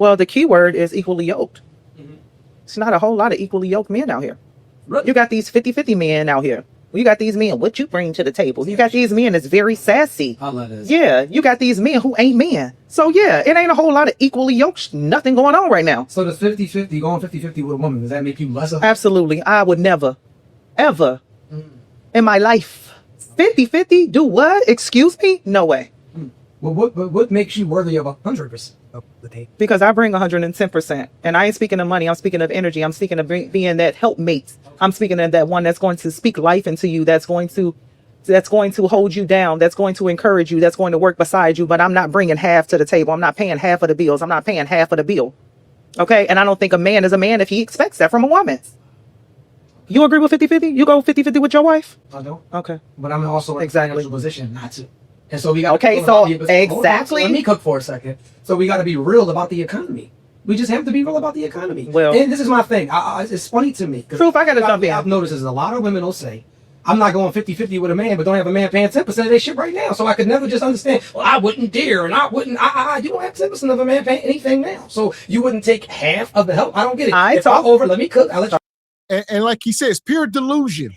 Well, the key word is equally yoked. It's not a whole lot of equally yoked men out here. Right. You got these 50-50 men out here. You got these men, what you bring to the table. You got these men that's very sassy. I love this. Yeah, you got these men who ain't men. So yeah, it ain't a whole lot of equally yoked, nothing going on right now. So does 50-50, going 50-50 with a woman, does that make you less of? Absolutely. I would never, ever in my life. 50-50? Do what? Excuse me? No way. Well, what makes you worthy of 100% of the date? Because I bring 110%. And I ain't speaking of money. I'm speaking of energy. I'm speaking of being that helpmate. I'm speaking of that one that's going to speak life into you, that's going to hold you down, that's going to encourage you, that's going to work beside you. But I'm not bringing half to the table. I'm not paying half of the bills. I'm not paying half of the bill. Okay? And I don't think a man is a man if he expects that from a woman. You agree with 50-50? You go 50-50 with your wife? I don't. Okay. But I'm also in a Exactly. financial position not to. And so we got Okay, so exactly. Hold on, so let me cook for a second. So we got to be real about the economy. We just have to be real about the economy. Well, and this is my thing. It's funny to me. Truth, I got to jump in. I've noticed is a lot of women will say, I'm not going 50-50 with a man, but don't have a man paying 10% of their shit right now. So I could never just understand, well, I wouldn't dare, and I wouldn't, you don't have 10% of a man paying anything now. So you wouldn't take half of the help. I don't get it. If I'm over, let me cook. I'll let you. And like he says, pure delusion.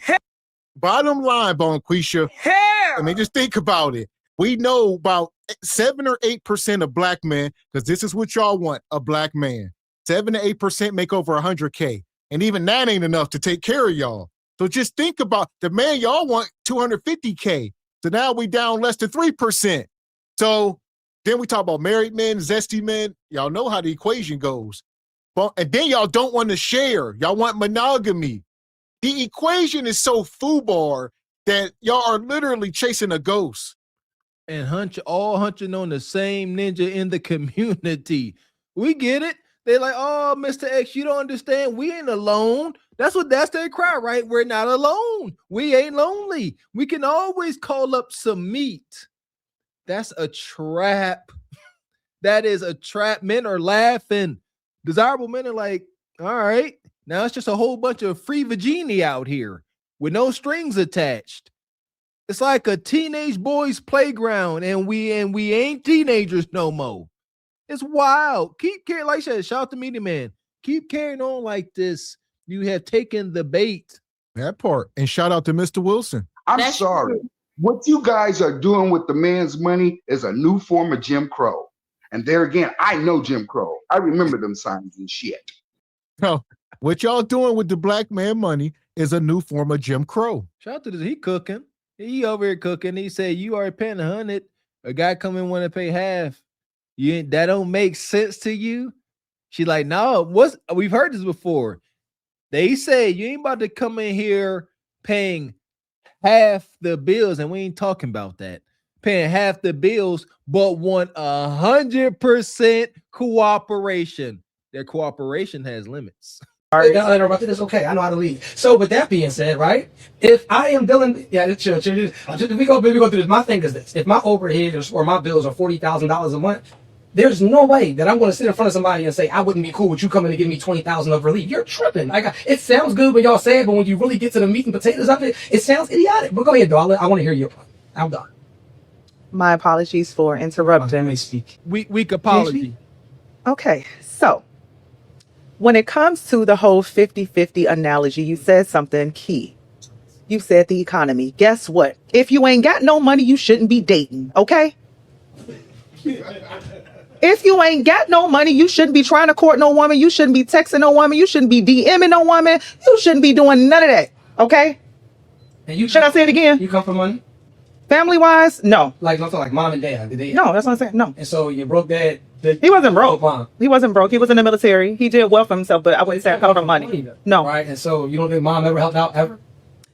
Bottom line, Bonquisha, I mean, just think about it. We know about 7 or 8% of black men, because this is what y'all want, a black man. 7 to 8% make over 100K. And even that ain't enough to take care of y'all. So just think about the man y'all want 250K. So now we down less than 3%. So then we talk about married men, zesty men. Y'all know how the equation goes. But, and then y'all don't want to share. Y'all want monogamy. The equation is so foobar that y'all are literally chasing a ghost. And all hunching on the same ninja in the community. We get it. They're like, oh, Mr. X, you don't understand. We ain't alone. That's their cry, right? We're not alone. We ain't lonely. We can always call up some meat. That's a trap. That is a trap. Men are laughing. Desirable men are like, all right, now it's just a whole bunch of free vagini out here with no strings attached. It's like a teenage boys' playground, and we ain't teenagers no more. It's wild. Keep carrying, like I said, shout out to Media Man. Keep carrying on like this. You have taken the bait. That part. And shout out to Mr. Wilson. I'm sorry. What you guys are doing with the man's money is a new form of Jim Crow. And there again, I know Jim Crow. I remember them signs and shit. No, what y'all doing with the black man money is a new form of Jim Crow. Shout out to this. He cooking. He over here cooking. He said, you already paying 100. A guy come in want to pay half. That don't make sense to you? She like, no, we've heard this before. They say you ain't about to come in here paying half the bills, and we ain't talking about that. Paying half the bills, but want 100% cooperation. Their cooperation has limits. It's okay. I know how to lead. So with that being said, right? If I am dealing, chill. We go through this. My thing is this: if my overhead or my bills are $40,000 a month, there's no way that I'm going to sit in front of somebody and say I wouldn't be cool with you coming to give me $20,000 of relief. You're tripping. It sounds good when y'all say it, but when you really get to the meat and potatoes of it, it sounds idiotic. But go ahead, though. I want to hear you. I'm done. My apologies for interrupting. Let me speak. Weak apology. Okay, so when it comes to the whole 50-50 analogy, you said something key. You said the economy. Guess what? If you ain't got no money, you shouldn't be dating, okay? If you ain't got no money, you shouldn't be trying to court no woman. You shouldn't be texting no woman. You shouldn't be DMing no woman. You shouldn't be doing none of that, okay? And Should I say it again? You come from money? Family-wise, no. Like mom and dad. Did they? No, that's what I'm saying, no. And so you broke dad. He wasn't broke. Mom. He wasn't broke. He was in the military. He did well for himself, but I wouldn't say I called him money. No. Right, and so you don't think mom ever helped out ever?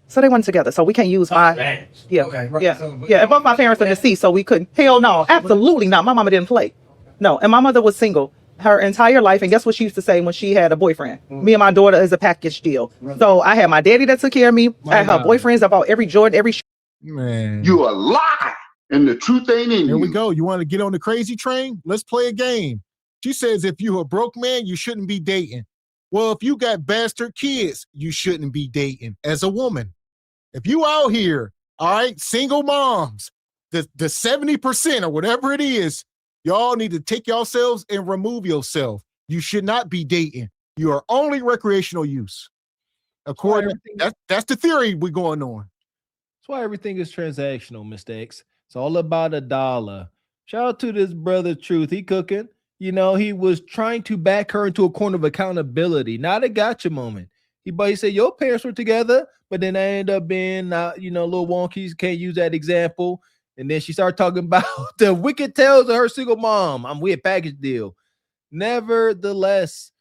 So they went together, so we can't use my... Yeah, Okay, right. yeah, So, yeah. And both my parents are deceased, so we couldn't. Hell no, absolutely not. My mama didn't play. No, and my mother was single her entire life, and guess what she used to say when she had a boyfriend? Me and my daughter is a package deal. So I had my daddy that took care of me. I had her boyfriends about every Jordan, every... Man. You a lie, and the truth ain't in you. Here we go. You want to get on the crazy train? Let's play a game. She says if you're a broke man, you shouldn't be dating. Well, if you got bastard kids, you shouldn't be dating as a woman. If you out here, all right, single moms, the 70% or whatever it is, Y'all need to take yourselves and remove yourself. You should not be dating. You are only recreational use. According, that's the theory we're going on. That's why everything is transactional, Mr. X. It's all about a dollar. Shout out to this brother Truth. He cooking. You know, he was trying to back her into a corner of accountability, not a gotcha moment. He said, your parents were together, but then I ended up being, a little wonky. Can't use that example. And then she started talking about the wicked tales of her single mom. I'm with package deal. Nevertheless,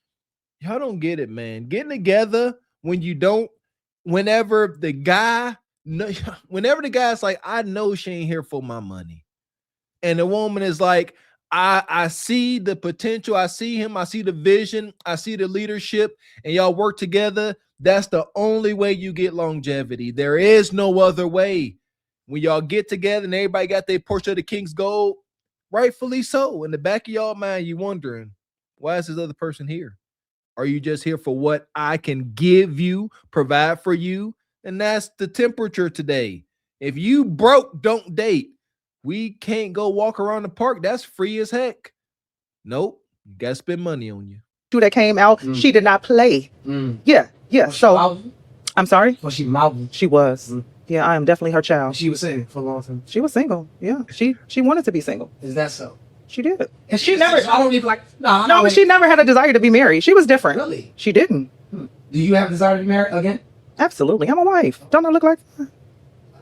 y'all don't get it, man. Getting together whenever the guy's like, I know she ain't here for my money. And the woman is like, I see the potential. I see him. I see the vision. I see the leadership, and y'all work together. That's the only way you get longevity. There is no other way. When y'all get together and everybody got their portion of the king's gold, rightfully so. In the back of y'all mind, you wondering, why is this other person here? Are you just here for what I can give you, provide for you? And that's the temperature today. If you broke, don't date. We can't go walk around the park. That's free as heck. Nope. You got to spend money on you. That came out, she did not play. Yeah. So, I'm sorry? Was she mountain? She was. Yeah, I am definitely her child. She was single for a long time. She was single. Yeah, she wanted to be single. Is that so? She did. And she never. I don't even like. No, but she never had a desire to be married. She was different. Really? She didn't. Do you have a desire to be married again? Absolutely. I'm a wife. Don't I look like?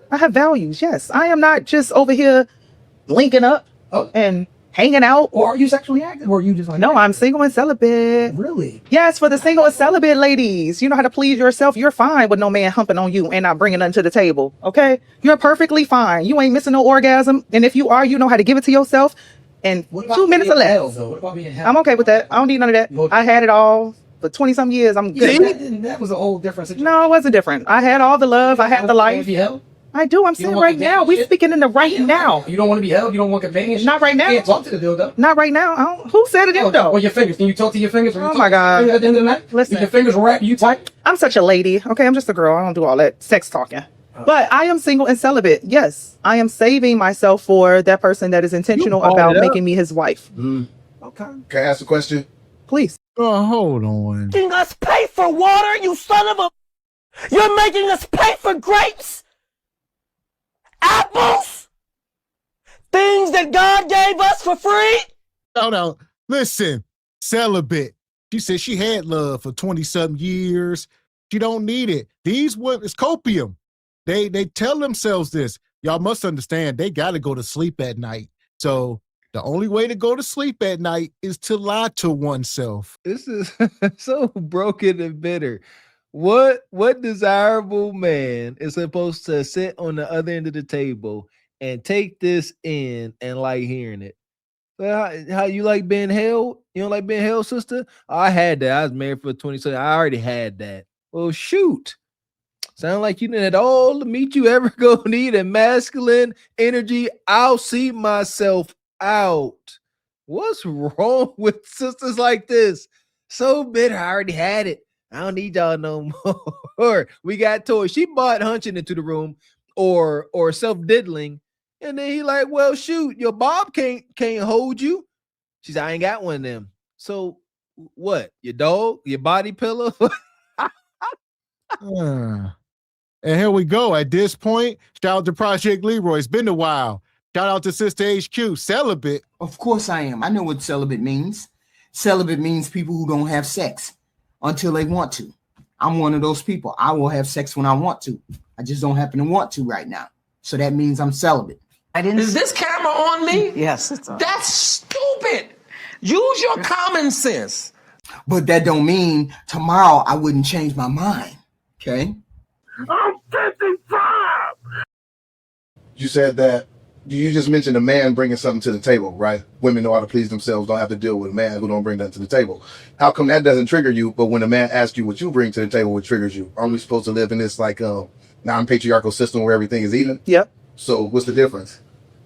I have values. Yes, I am not just over here linking up and hanging out. Or are you sexually active? Or are you just like? No, I'm single and celibate. Really? Yes, for the single and celibate ladies, you know how to please yourself. You're fine with no man humping on you and not bringing nothing to the table. Okay, you're perfectly fine. You ain't missing no orgasm, and if you are, you know how to give it to yourself. And 2 minutes or less. What about being hell? I'm okay with that. I don't need none of that. I had it all for 20-some years. I'm good. That was a whole different situation. No, it wasn't different. I had all the love. I had the life. I do. I'm saying right now. We're speaking in the right now. You don't want to be held. You don't want companionship. Not right now. You can't talk to the dildo. Not right now. Who said it is though? Well, your fingers. Can you talk to your fingers? Oh my God. At the end of the night, listen. Your fingers wrap you tight. I'm such a lady. Okay, I'm just a girl. I don't do all that sex talking. But I am single and celibate. Yes, I am saving myself for that person that is intentional about making me his wife. Okay. Can I ask a question? Please. Oh, hold on. Making us pay for water, you son of a... You're making us pay for grapes? Apples? Things that God gave us for free? No. Listen, celibate. She said she had love for 20-something years. She don't need it. These women, it's copium. They tell themselves this. Y'all must understand, they got to go to sleep at night. So the only way to go to sleep at night is to lie to oneself. This is so broken and bitter. What desirable man is supposed to sit on the other end of the table and take this in and like hearing it? How you like being held? You don't like being held, sister? I had that. I was married for 27. I already had that. Well, shoot. Sound like you didn't have all the meat you ever go need and masculine energy. I'll see myself out. What's wrong with sisters like this? So bitter. I already had it. I don't need y'all no more. We got toys. She bought hunching into the room or self-diddling. And then he like, well, shoot, your Bob can't hold you. She said, I ain't got one of them. So what? Your dog? Your body pillow? And here we go. At this point, shout out to Project Leroy. It's been a while. Shout out to Sister HQ. Celibate. Of course I am. I know what celibate means. Celibate means people who don't have sex until they want to. I'm one of those people. I will have sex when I want to. I just don't happen to want to right now. So that means I'm celibate. Is this camera on me? Yes, it's on. That's stupid. Use your common sense. But that don't mean tomorrow I wouldn't change my mind. Okay? I'm 55. You said that you just mentioned a man bringing something to the table, right? Women know how to please themselves, don't have to deal with a man who don't bring nothing to the table. How come that doesn't trigger you, but when a man asks you what you bring to the table, what triggers you? Aren't we supposed to live in this like non-patriarchal system where everything is even? Yep. So what's the difference?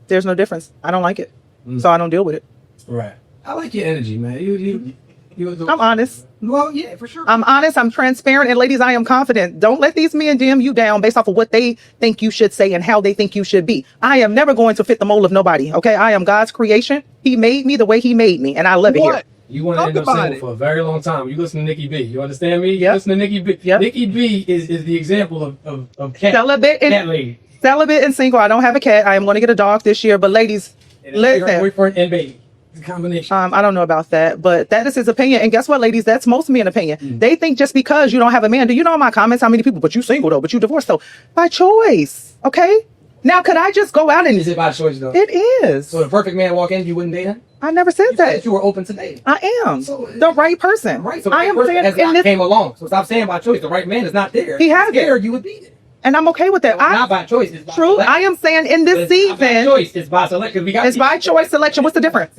There's no difference. I don't like it. So I don't deal with it. Right. I like your energy, man. I'm honest. Well, yeah, for sure. I'm honest. I'm transparent. And ladies, I am confident. Don't let these men dim you down based off of what they think you should say and how they think you should be. I am never going to fit the mold of nobody. Okay. I am God's creation. He made me the way he made me. And I love it here. You want to end up single for a very long time. You listen to Nikki B. You understand me? You listen to Nikki B. Yep. Nikki B is the example of cat Celibate lady. Celibate and single. I don't have a cat. I am going to get a dog this year. But ladies, listen. Boyfriend and baby. It's a combination. I don't know about that, but that is his opinion. And guess what, ladies? That's most men's opinion. They think just because you don't have a man, do you know in my comments how many people, but you single though, but you divorced though? By choice. Okay. Now, could I just go out and... Is it by choice though? It is. So the perfect man walk in, you wouldn't date him? I never said that. You were open to dating. I am. So, the right person. Right. So I am saying has not came along. So stop saying by choice. The right man is not there. He has it. You would beat it. And I'm okay with that. Not by choice. It's by true. selection. I am saying in this season. By choice. It's by selection. It's by choice selection. What's the difference?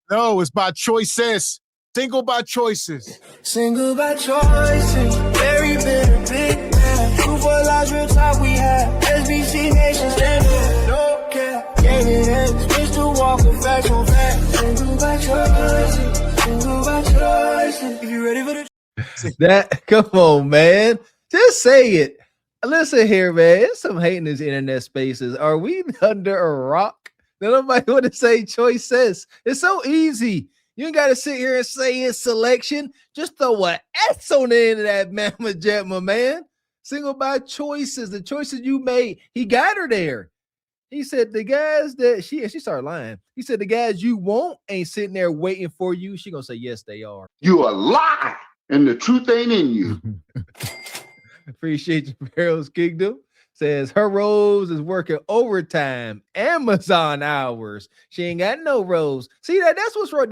No, it's by choices. Single by choices. Single by choices. Very bitter, big man. True for lies, real talk we have. SBC Nation standing. No care. Gave it X Mr. Walker, facts on facts. Single by choices. Single by choices. If you ready for the That come on, man. Just say it. Listen here, man. It's some hate in these internet spaces. Are we under a rock? Nobody want to say choices. It's so easy. You ain't got to sit here and say it's selection. Just throw an S on the end of that mamma jamma, man. Single by choices. The choices you made. He got her there. He said the guys that she started lying. He said the guys you want ain't sitting there waiting for you. She gonna say yes, they are. You a lie, and the truth ain't in you. Appreciate you, Pharaoh's Kingdom. Says her Rose is working overtime, Amazon hours. She ain't got no Rose. See that's what's wrong.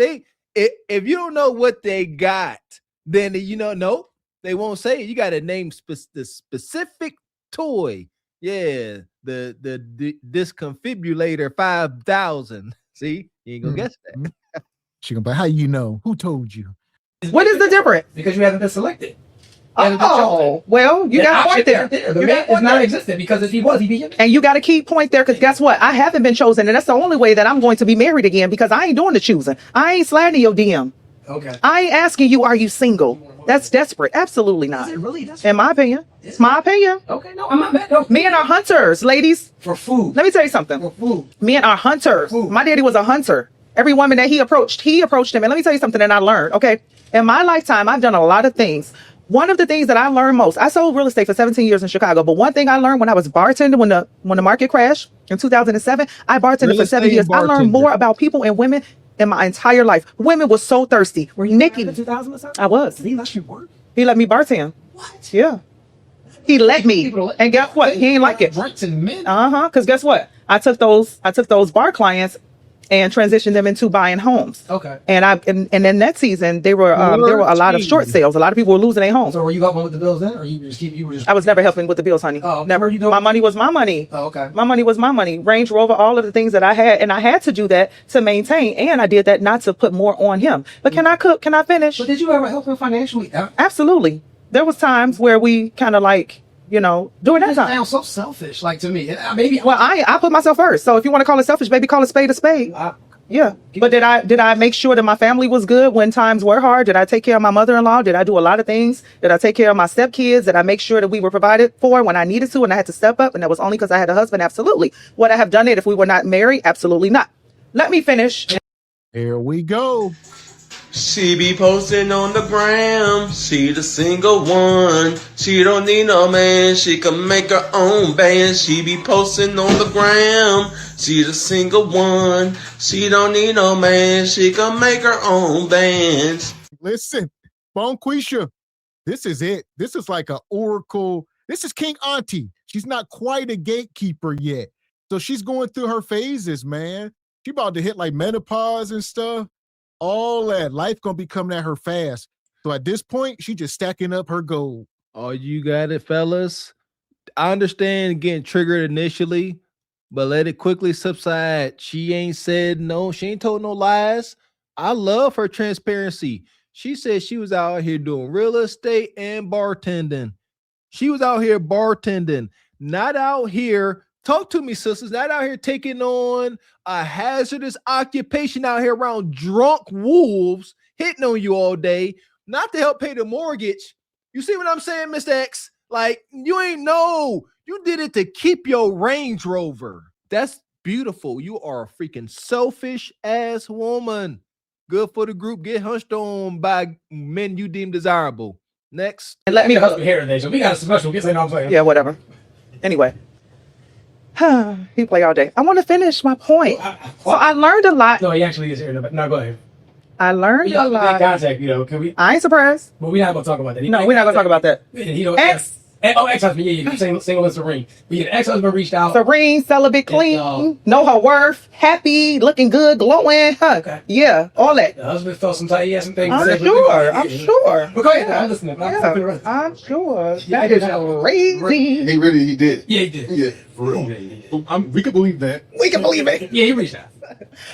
If you don't know what they got, then nope, they won't say it. You got to name the specific toy. Yeah, the disconfibulator 5000. See, you ain't gonna guess that. She gonna be, how you know? Who told you? What is the difference? Because you haven't been selected. Oh, well, you got a point there. The man is not existent because if he was, he'd be here. And you got to keep point there because guess what? I haven't been chosen, and that's the only way that I'm going to be married again because I ain't doing the choosing. I ain't sliding your DM. Okay. I ain't asking you, are you single? That's desperate. Absolutely not. Is it really desperate? In my opinion. It's my opinion. Okay, no, I'm not mad. No. Men are hunters, ladies. For food. Let me tell you something. For food. Men are hunters. Food. My daddy was a hunter. Every woman that he approached him. And let me tell you something that I learned, okay? In my lifetime, I've done a lot of things. One of the things that I learned most, I sold real estate for 17 years in Chicago, but one thing I learned when I was bartending when the market crashed in 2007, I bartended for 7 years. I learned more about people and women in my entire life. Women were so thirsty. Were you Nikki, in 2007? I was. Did he let you work? He let me bartend. What? Yeah. He let me. And guess what? He ain't like it. Drinks and men. Because guess what? I took those bar clients and transitioned them into buying homes. Okay. And in that season, there were a lot of short sales. A lot of people were losing their homes. So were you helping with the bills then, or you were just? I was never helping with the bills, honey. Oh, never. You know, my money was my money. Oh, okay. My money was my money. Range Rover, all of the things that I had, and I had to do that to maintain. And I did that not to put more on him. But can I cook? Can I finish? But did you ever help him financially? Absolutely. There was times where we kind of like, during that time. Sounds so selfish, like to me. Maybe. Well, I put myself first. So if you want to call it selfish, baby, call a spade a spade. Yeah. But did I make sure that my family was good when times were hard? Did I take care of my mother-in-law? Did I do a lot of things? Did I take care of my stepkids? Did I make sure that we were provided for when I needed to and I had to step up? And that was only because I had a husband? Absolutely. Would I have done it if we were not married? Absolutely not. Let me finish. Here we go. She be posting on the gram. She the single one. She don't need no man. She can make her own band. She be posting on the gram. She the single one. She don't need no man. She can make her own bands. Listen, Bonquisha, this is it. This is like an oracle. This is King Auntie. She's not quite a gatekeeper yet. So she's going through her phases, man. She about to hit like menopause and stuff. All that life gonna be coming at her fast. So at this point, she just stacking up her gold. Oh, you got it, fellas. I understand getting triggered initially, but let it quickly subside. She ain't said no. She ain't told no lies. I love her transparency. She said she was out here doing real estate and bartending. She was out here bartending, not out here. Talk to me, sisters. Not out here taking on a hazardous occupation out here around drunk wolves, hitting on you all day, not to help pay the mortgage. You see what I'm saying, Mr. X? Like, you ain't know. You did it to keep your Range Rover. That's beautiful. You are a freaking selfish ass woman. Good for the group. Get hunched on by men you deem desirable. Next. And let me husband here today, so we got a special guest. I'm saying. Yeah, whatever. Anyway. He play all day. I want to finish my point. So I learned a lot. No, he actually is here. No, go ahead. I learned a lot. Contact, can we? I ain't surprised. But we're not gonna talk about that. No, we're not gonna talk about that. Ex-husband, yeah, single and Serene. But yeah, the ex-husband reached out. Serene, celibate, clean, know her worth, happy, looking good, glowing. Okay. Yeah, all that. The husband felt some type. He had some things. I'm sure. But go ahead. I'm listening. Yeah, I'm sure. That is crazy. He did. Yeah, he did. Yeah, for real. We can believe that. We can believe it. Yeah, he reached out.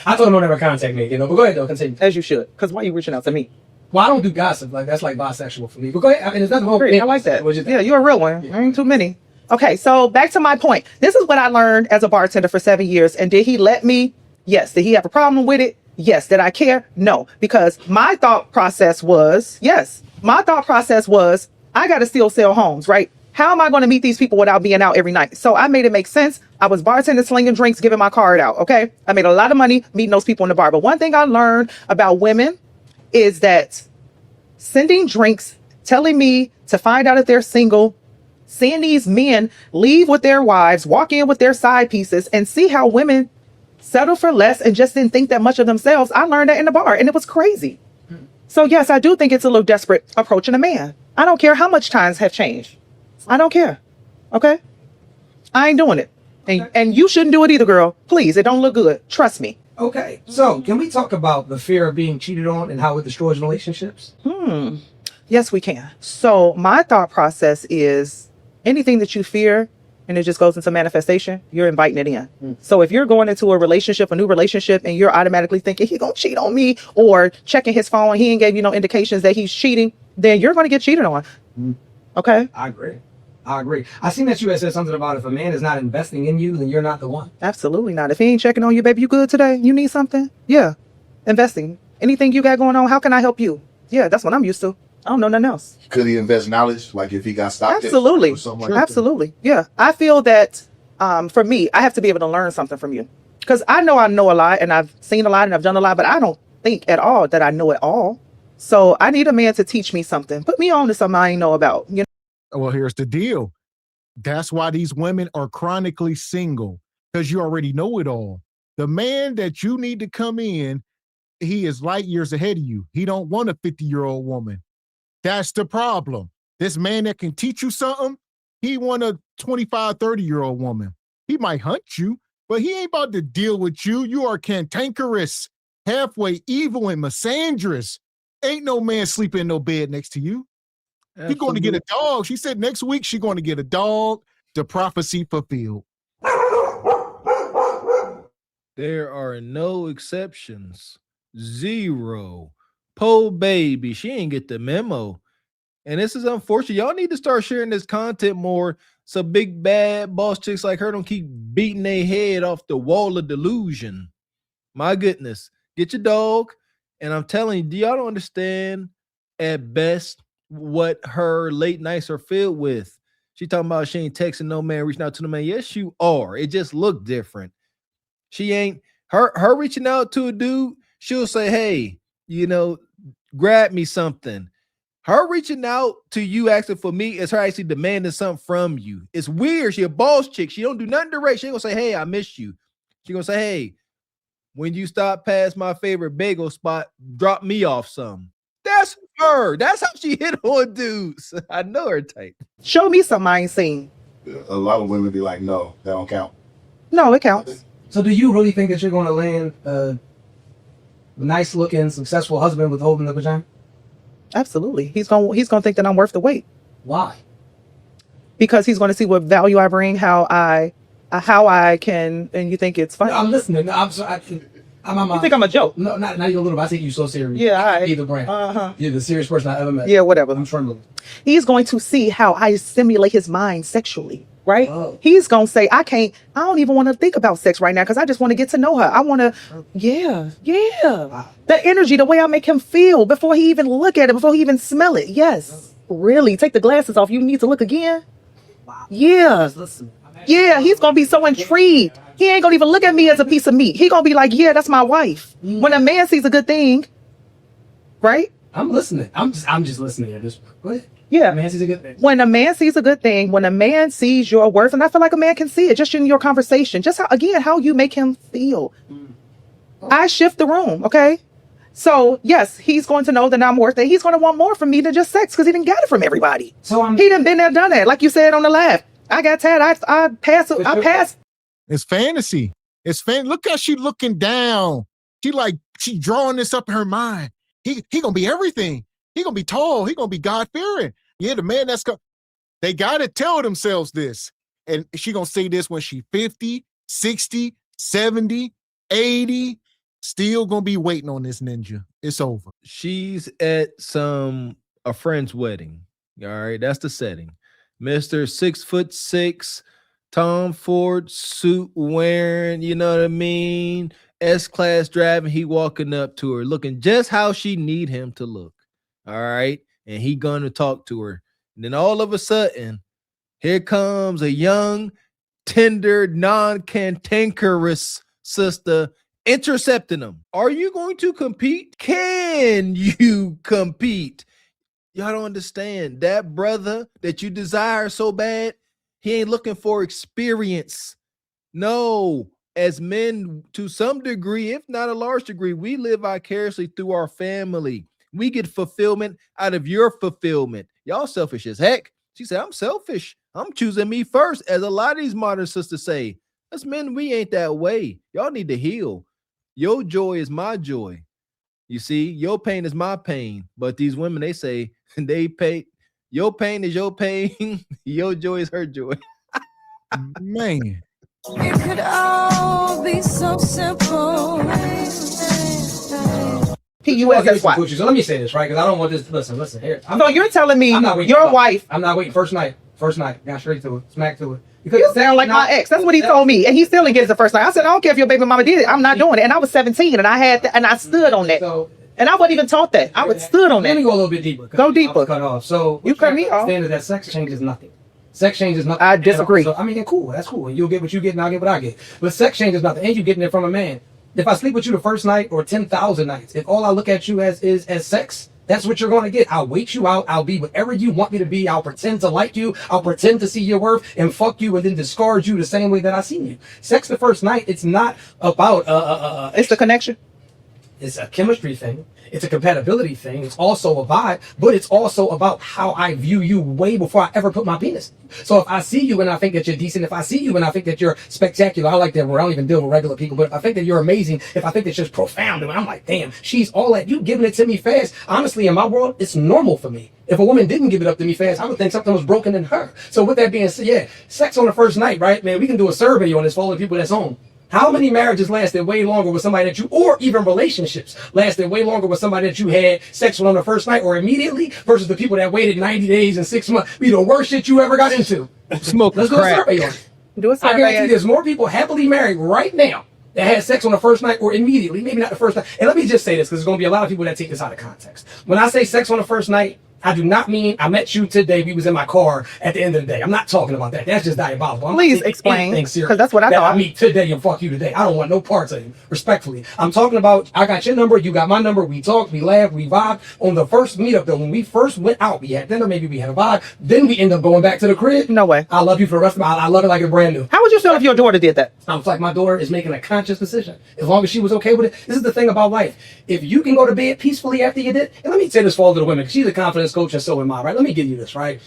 I told him don't ever contact me, But go ahead though, continue. As you should. Because why are you reaching out to me? Well, I don't do gossip. Like that's like bisexual for me. But go ahead. I mean, there's nothing wrong with I like that. Yeah, you're a real one. There ain't too many. Okay, so back to my point. This is what I learned as a bartender for 7 years. And did he let me? Yes. Did he have a problem with it? Yes. Did I care? No. Because my thought process was, I got to still sell homes, right? How am I going to meet these people without being out every night? So I made it make sense. I was bartending, slinging drinks, giving my card out, okay? I made a lot of money meeting those people in the bar. But one thing I learned about women is that sending drinks, telling me to find out if they're single, seeing these men leave with their wives, walk in with their side pieces, and see how women settle for less and just didn't think that much of themselves. I learned that in the bar, and it was crazy. So yes, I do think it's a little desperate approaching a man. I don't care how much times have changed. I don't care. Okay? I ain't doing it. And you shouldn't do it either, girl. Please, it don't look good. Trust me. Okay. So can we talk about the fear of being cheated on and how it destroys relationships? Yes, we can. So my thought process is anything that you fear and it just goes into manifestation, you're inviting it in. So if you're going into a new relationship, and you're automatically thinking he gonna cheat on me, or checking his phone, he ain't gave you no indications that he's cheating, then you're going to get cheated on. Okay? I agree. I seen that you had said something about if a man is not investing in you, then you're not the one. Absolutely not. If he ain't checking on you, baby, you good today? You need something? Yeah. Investing. Anything you got going on, how can I help you? Yeah, that's what I'm used to. I don't know nothing else. Could he invest knowledge? Like if he got stopped? Absolutely. Or something like Absolutely. That? Yeah. I feel that for me, I have to be able to learn something from you. Because I know a lot, and I've seen a lot, and I've done a lot, but I don't think at all that I know it all. So I need a man to teach me something. Put me on to something I ain't know about. You know? Well, here's the deal. That's why these women are chronically single, because you already know it all. The man that you need to come in, he is light years ahead of you. He don't want a 50-year-old woman. That's the problem. This man that can teach you something, he want a 25, 30-year-old woman. He might hunt you, but he ain't about to deal with you. You are cantankerous, halfway evil, and misandrous. Ain't no man sleeping in no bed next to you. You're going to get a dog. She said next week she's going to get a dog. The prophecy fulfilled. There are no exceptions. Zero. Po baby, she ain't get the memo. And this is unfortunate. Y'all need to start sharing this content more so big bad boss chicks like her don't keep beating their head off the wall of delusion. My goodness. Get your dog. And I'm telling you, do y'all don't understand at best what her late nights are filled with? She talking about she ain't texting no man, reaching out to no man. Yes, you are. It just looked different. She ain't her reaching out to a dude. She'll say, hey, grab me something. Her reaching out to you asking for me is her actually demanding something from you. It's weird. She a boss chick. She don't do nothing direct. She ain't gonna say, hey, I miss you. She gonna say, hey, when you stop past my favorite bagel spot, drop me off some. That's her. That's how she hit on dudes. I know her type. Show me something I ain't seen. A lot of women be like, no, that don't count. No, it counts. So do you really think that you're going to land a nice-looking, successful husband with a hole in the vagina? Absolutely. He's gonna think that I'm worth the wait. Why? Because he's going to see what value I bring, how I can, and you think it's funny. No, I'm listening. No, I'm sorry. You think I'm a joke? No, not even a little bit. I think you're so serious. Yeah, Either brand. You're the serious person I ever met. Yeah, whatever. I'm trembling. He's going to see how I stimulate his mind sexually. right? He's gonna say, I don't even want to think about sex right now because I just want to get to know her. I want to, yeah. The energy, the way I make him feel before he even look at it, before he even smell it. Yes, really. Take the glasses off. You need to look again. Yeah. Yeah, he's gonna be so intrigued. He ain't gonna even look at me as a piece of meat. He gonna be like, yeah, that's my wife. When a man sees a good thing, right? I'm listening. I'm just listening at this. Go ahead. Yeah. Man sees a good thing. When a man sees a good thing, when a man sees your worth, and I feel like a man can see it just in your conversation, just how you make him feel. I shift the room, okay? So yes, he's going to know that I'm worth it. He's going to want more from me than just sex because he didn't get it from everybody. He done been there, done that. Like you said on the laugh. I got tired. I passed. It's fantasy. Look how she looking down. She drawing this up in her mind. He gonna be everything. He gonna be tall. He gonna be God-fearing. Yeah, the man they gotta tell themselves this. And she gonna say this when she 50, 60, 70, 80, still gonna be waiting on this ninja. It's over. She's at a friend's wedding. All right, that's the setting. Mr. 6'6", Tom Ford suit wearing, you know what I mean? S-class driving. He walking up to her, looking just how she need him to look. All right, and he gonna talk to her. And then all of a sudden, here comes a young, tender, non-cantankerous sister intercepting him. Are you going to compete? Can you compete? Y'all don't understand. That brother that you desire so bad, he ain't looking for experience. No, as men, to some degree, if not a large degree, we live vicariously through our family. We get fulfillment out of your fulfillment. Y'all selfish as heck. She said, I'm selfish. I'm choosing me first. As a lot of these modern sisters say, us men, we ain't that way. Y'all need to heal. Your joy is my joy. You see, your pain is my pain. But these women, they say, they pay. Your pain is your pain. Your joy is her joy. Man. It could all be so simple. P-U-S-S-Y. So let me say this, right? Because I don't want this. Listen here. So you're telling me your wife. I'm not waiting. First night. Got straight to it. Smack to it. Because you sound like my ex. That's what he told me. And he still didn't get it the first night. I said, I don't care if your baby mama did it. I'm not doing it. And I was 17 and I stood on that. And I wasn't even taught that. I would stood on that. Let me go a little bit deeper. Go deeper. Cut off. So you cut me off. Standard that sex changes nothing. Sex changes nothing. I disagree. So, I mean, cool. That's cool. And you'll get what you get and I'll get what I get. But sex changes nothing. And you getting it from a man. If I sleep with you the first night or 10,000 nights, if all I look at you as is as sex, that's what you're going to get. I'll wait you out. I'll be whatever you want me to be. I'll pretend to like you. I'll pretend to see your worth and fuck you and then discard you the same way that I seen you. Sex the first night, it's not about it's the connection. It's a chemistry thing. It's a compatibility thing. It's also a vibe, but it's also about how I view you way before I ever put my penis in you. So if I see you and I think that you're decent, if I see you and I think that you're spectacular, I like that word. I don't even deal with regular people, but if I think that you're amazing, if I think that you're profound, and I'm like, damn, she's all that, you giving it to me fast. Honestly, in my world, it's normal for me. If a woman didn't give it up to me fast, I would think something was broken in her. So with that being said, yeah, sex on the first night, right? Man, we can do a survey on this for all the people that's home. How many marriages lasted way longer with somebody that you, or even relationships lasted way longer with somebody that you had sex with on the first night or immediately versus the people that waited 90 days and 6 months? Be the worst shit you ever got into. Smoke Let's crack. do a survey on it. Do a survey. I guarantee there's more people happily married right now that had sex on the first night or immediately, maybe not the first night. And let me just say this, because there's going to be a lot of people that take this out of context. When I say sex on the first night, I do not mean I met you today, we was in my car at the end of the day. I'm not talking about that. That's just diabolical. Please explain, because that's what I thought. I meet today and fuck you today. I don't want no parts of you, respectfully. I'm talking about, I got your number, you got my number, we talked, we laughed, we vibed. On the first meetup though, when we first went out, we had dinner, maybe we had a vibe, then we end up going back to the crib. No way. I love you for the rest of my life. I love it like it's brand new. How would you feel if your daughter did that? I'm like, my daughter is making a conscious decision. As long as she was okay with it. This is the thing about life. If you can go to bed peacefully after you did, and let me say this for all of the women, because she's a confidence coach and so am I, right? Let me give you this, right?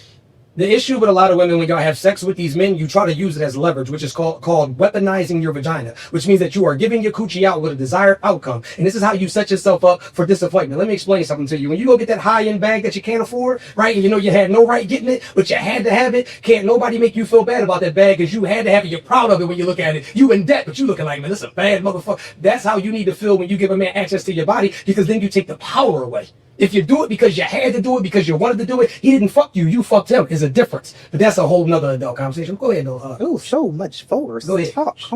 The issue with a lot of women when y'all have sex with these men, you try to use it as leverage, which is called weaponizing your vagina, which means that you are giving your coochie out with a desired outcome. And this is how you set yourself up for disappointment. Let me explain something to you. When you go get that high-end bag that you can't afford, right, and you know you had no right getting it, but you had to have it, can't nobody make you feel bad about that bag because you had to have it. You're proud of it when you look at it. You in debt, but you looking like, man, this is a bad motherfucker. That's how you need to feel when you give a man access to your body, because then you take the power away. If you do it because you had to do it, because you wanted to do it, he didn't fuck you, you fucked him. Is a difference. But that's a whole nother adult conversation. Go ahead, though. Oh, so much force. Go ahead. Talk. Jesus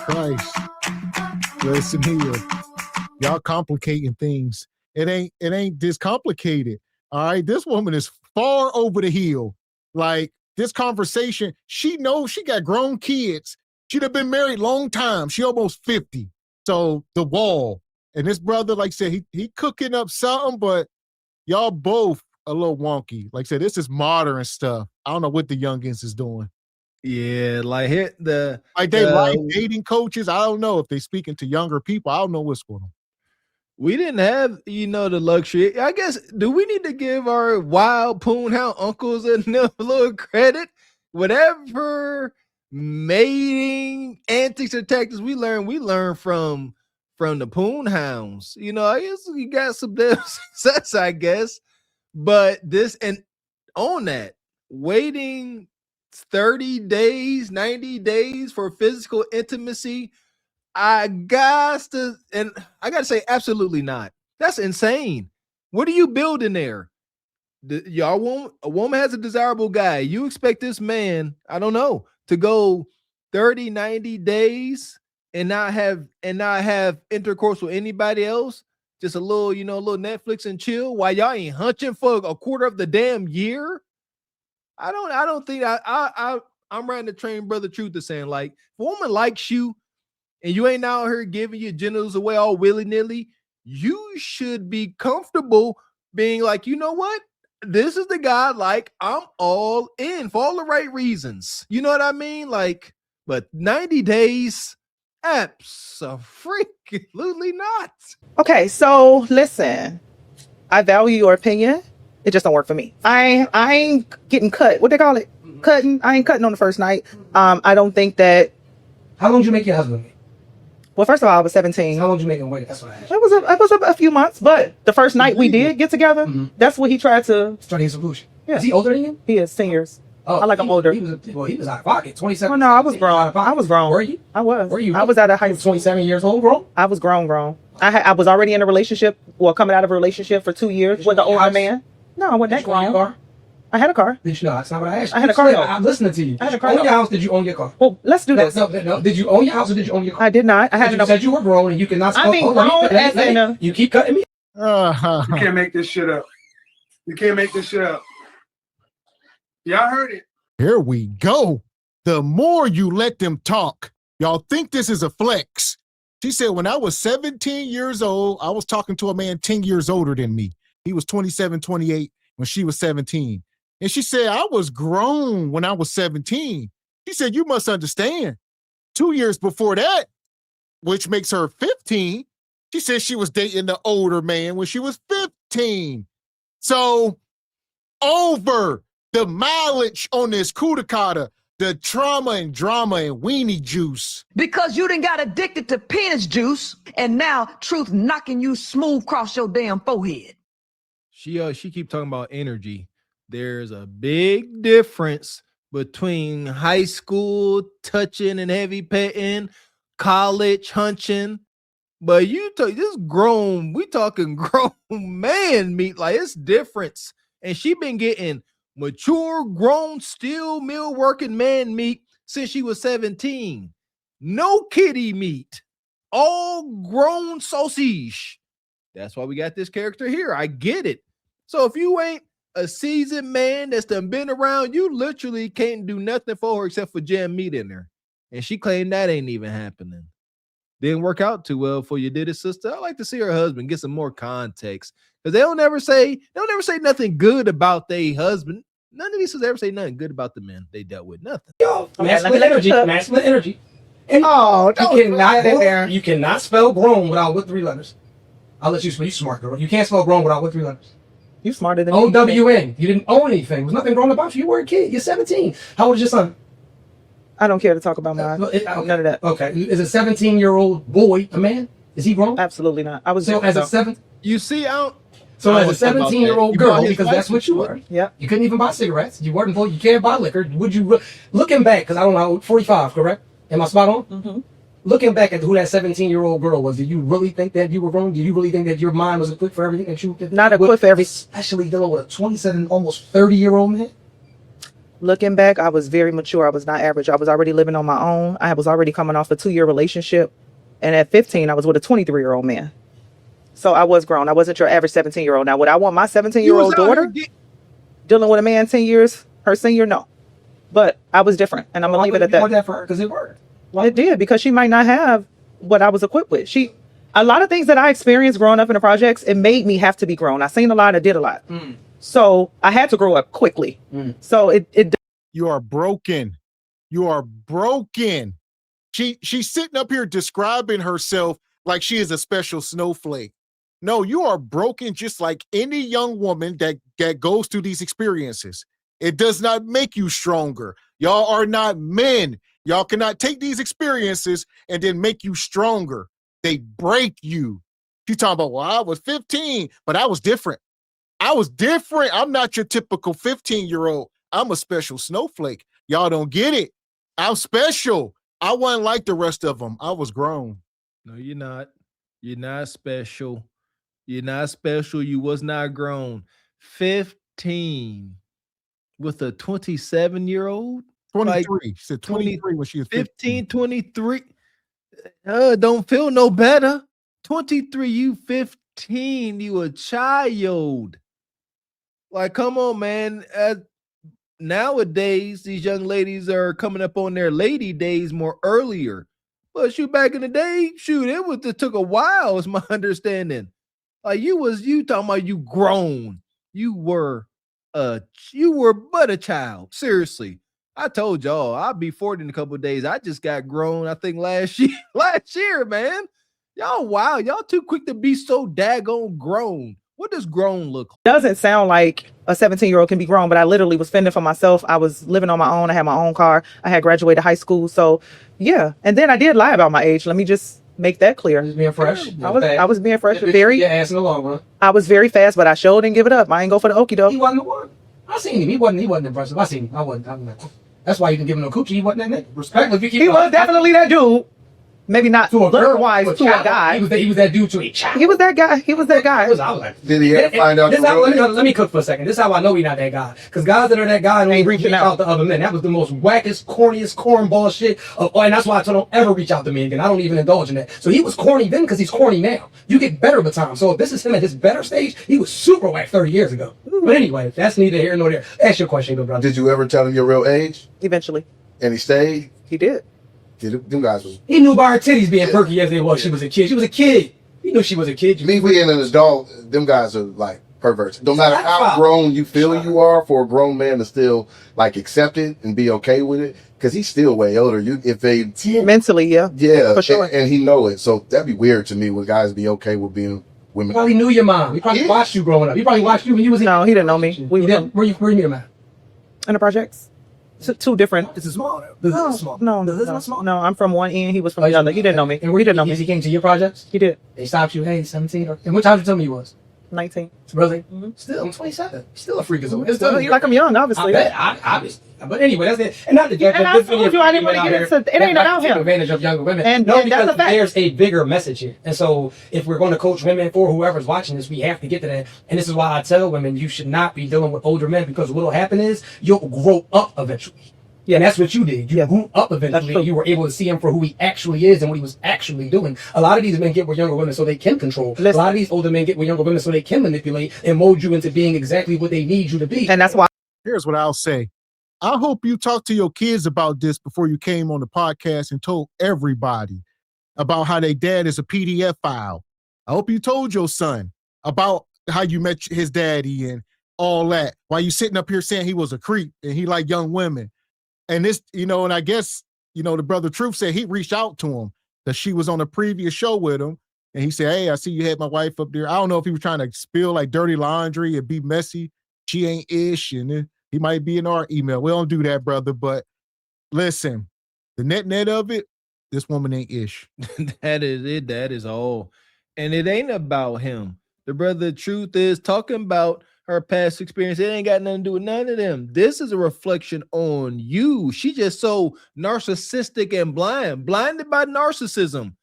Christ. Listen here. Y'all complicating things. It ain't this complicated. All right. This woman is far over the hill. Like this conversation, she knows she got grown kids. She'd have been married long time. She almost 50. So the wall. And this brother, like I said, he cooking up something, but y'all both a little wonky. Like I said, this is modern stuff. I don't know what the youngins is doing. Yeah, like they like dating coaches. I don't know if they speaking to younger people. I don't know what's going on. We didn't have, the luxury. I guess, do we need to give our wild poonhound uncles a little credit? Whatever mating antics or tactics we learn from the poonhounds. I guess we got some success, I guess. But this, and on that, waiting 30 days, 90 days for physical intimacy, I got to say, absolutely not. That's insane. What are you building there? A woman has a desirable guy. You expect this man, I don't know, to go 30, 90 days and not have intercourse with anybody else? Just a little, little Netflix and chill while y'all ain't hunching for a quarter of the damn year? I don't think I'm riding the train, brother. Truth is saying, like, if a woman likes you and you ain't out here giving your genitals away all willy-nilly, you should be comfortable being like, you know what? This is the guy, like, I'm all in for all the right reasons. You know what I mean? Like, but 90 days, absolutely not. Okay, so listen, I value your opinion. It just don't work for me. I ain't getting cut. What they call it? Cutting. I ain't cutting on the first night. I don't think that. How long did you make your husband wait? Well, first of all, I was 17. How long did you make him wait? That's what I asked. It was a few months, but the first night we did get together, that's what he tried to. Starting a solution. Yeah. Is he older than you? He is 10 years. Oh, I like him older. He was out of pocket. 27. Oh, no, I was grown. I was grown. Were you? I was. Were you? I was out of high school. 27 years old, grown? I was grown. I was already in a relationship, coming out of a relationship for 2 years with an older man. No, I wasn't that grown. I had a car. No, that's not what I asked. I had a car. I'm listening to you. I had a Did car. you own your house? Did you own your car? Well, let's do this. No. Did you own your house or did you own your car? I did not. I had You said you were grown and you cannot. I mean, grown as in a. You keep cutting me. Uh-huh. You can't make this shit up. You can't make this shit up. Y'all heard it. Here we go. The more you let them talk, y'all think this is a flex. She said, when I was 17 years old, I was talking to a man 10 years older than me. He was 27, 28 when she was 17. And she said, I was grown when I was 17. She said, you must understand. 2 years before that, which makes her 15, she said she was dating the older man when she was 15. So over the mileage on this kudakata, the trauma and drama and weenie juice. Because you done got addicted to penis juice, and now truth knocking you smooth across your damn forehead. She keep talking about energy. There's a big difference between high school touching and heavy petting, college hunching. But this grown, we talking grown man meat, like it's difference. And she been getting mature, grown, steel mill working man meat since she was 17. No kiddie meat, all grown sausage. That's why we got this character here. I get it. So if you ain't a seasoned man that's done been around, you literally can't do nothing for her except for jam meat in her. And she claimed that ain't even happening. Didn't work out too well for you, did it, sister? I like to see her husband get some more context. Because they don't ever say nothing good about their husband. None of these ever say nothing good about the men they dealt with. Nothing. Yo, masculine energy. And you cannot spell grown without what 3 letters. I'll let you spell. You smart girl. You can't spell grown without what 3 letters. You smarter than me. OWN. You didn't own anything. There was nothing grown about you. You were a kid. You're 17. How old is your son? I don't care to talk about mine. None of that. Okay. Is a 17-year-old boy a man? Is he grown? Absolutely not. I was so as a 7. You see, as a 17-year-old girl, because that's what you were. Yeah. You couldn't even buy cigarettes. You weren't. You can't buy liquor. Would you? Looking back, because I don't know, 45, correct? Am I spot on? Mm-hmm. looking back at who that 17-year-old girl was, did you really think that you were wrong? Did you really think that your mind was equipped for everything that you did? Not equipped for everything. Especially dealing with a 27, almost 30-year-old man? Looking back, I was very mature. I was not average. I was already living on my own. I was already coming off a 2-year relationship. And at 15, I was with a 23-year-old man. So I was grown. I wasn't your average 17-year-old. Now, would I want my 17-year-old daughter dealing with a man 10 years, her senior? No. But I was different. And I'm going to leave it at that. You want that for her because it worked. It did, because she might not have what I was equipped with. A lot of things that I experienced growing up in the projects, it made me have to be grown. I seen a lot, I did a lot. So I had to grow up quickly. So it You are broken. You are broken. She's sitting up here describing herself like she is a special snowflake. No, you are broken just like any young woman that goes through these experiences. It does not make you stronger. Y'all are not men. Y'all cannot take these experiences and then make you stronger. They break you. She's talking about, well, I was 15, but I was different. I was different. I'm not your typical 15-year-old. I'm a special snowflake. Y'all don't get it. I'm special. I wasn't like the rest of them. I was grown. No, you're not. You're not special. You're not special. You was not grown. 15 with a 27-year-old? 23. Like, she said 23 when she was 15, 23. Don't feel no better. 23, you 15, you a child. Like, come on, man. Nowadays, these young ladies are coming up on their lady days more earlier. But shoot, back in the day, it took a while, is my understanding. Like, you talking about you grown. You were but a child. Seriously. I told y'all I'll be 40 in a couple of days. I just got grown, I think last year, man. Y'all, wow, y'all too quick to be so daggone grown. What does grown look like? doesn't sound like a 17-year-old can be grown, but I literally was fending for myself. I was living on my own. I had my own car. I had graduated high school. So yeah. And then I did lie about my age. Let me just make that clear. Just being fresh. I was being fresh. Your ass in the long run. I was very fast, but I sure didn't give it up. I ain't go for the okie doke. He wasn't the one. I seen him. He wasn't impressive. I seen him. I wasn't. That's why you can give him no coochie. He wasn't that nigga. Respect. He was definitely that dude. Maybe not look-wise to a guy. He was that dude to a child. He was that guy. He was that guy. I was like, Did he ever find out? Let me cook for a second. This is how I know he's not that guy. Because guys that are that guy don't reach out to other men. That was the most wackest, corniest, cornball shit. And that's why I don't ever reach out to me again. I don't even indulge in that. So he was corny then because he's corny now. You get better with time. So if this is him at his better stage, he was super whack 30 years ago. But anyway, that's neither here nor there. Ask your question, good brother. Did you ever tell him your real age? Eventually. And he stayed? He did. Them guys was. He knew by her titties being perky as they was. She was a kid. She was a kid. He knew she was a kid. Me being an adult, them guys are like perverts. No matter how grown you feel you are, for a grown man to still like accept it and be okay with it, because he's still way older. Mentally, yeah, for sure, and he know it. So that'd be weird to me when guys be okay with being women. He probably knew your mom. He probably watched you growing up. He probably watched you when you was. No, he didn't know me. Where you meet him at? In the projects. Two different. This is small. This is small. No, this is not small. No, I'm from one end. He was from the other. He didn't know me. And where he didn't know me. He came to your projects? He did. They stopped you. Hey, 17. And what time did you tell me you was? 19. Really? Still, I'm 27. Still a freak as well. You like I'm young, obviously. I bet. Obviously. But anyway, that's it. And not the and I told you I didn't want to get into it. It ain't about him. Take advantage of younger women. And no, that's because a fact. there's a bigger message here. And so if we're going to coach women for whoever's watching this, we have to get to that. And this is why I tell women you should not be dealing with older men, because what'll happen is you'll grow up eventually. Yeah, and that's what you did. You grew up eventually, and you were able to see him for who he actually is and what he was actually doing. A lot of these men get with younger women so they can control. A lot of these older men get with younger women so they can manipulate and mold you into being exactly what they need you to be. And that's why. Here's what I'll say. I hope you talked to your kids about this before you came on the podcast and told everybody about how their dad is a PDF file. I hope you told your son about how you met his daddy and all that, while you sitting up here saying he was a creep and he liked young women. And this, and I guess, the brother Truth said he reached out to him, that she was on a previous show with him. And he said, hey, I see you had my wife up there. I don't know if he was trying to spill like dirty laundry and be messy. She ain't ish. And he might be in our email. We don't do that, brother. But listen, the net of it, this woman ain't ish. That is it. That is all. And it ain't about him. The brother Truth is talking about her past experience. It ain't got nothing to do with none of them. This is a reflection on you. She just so narcissistic and blinded by narcissism.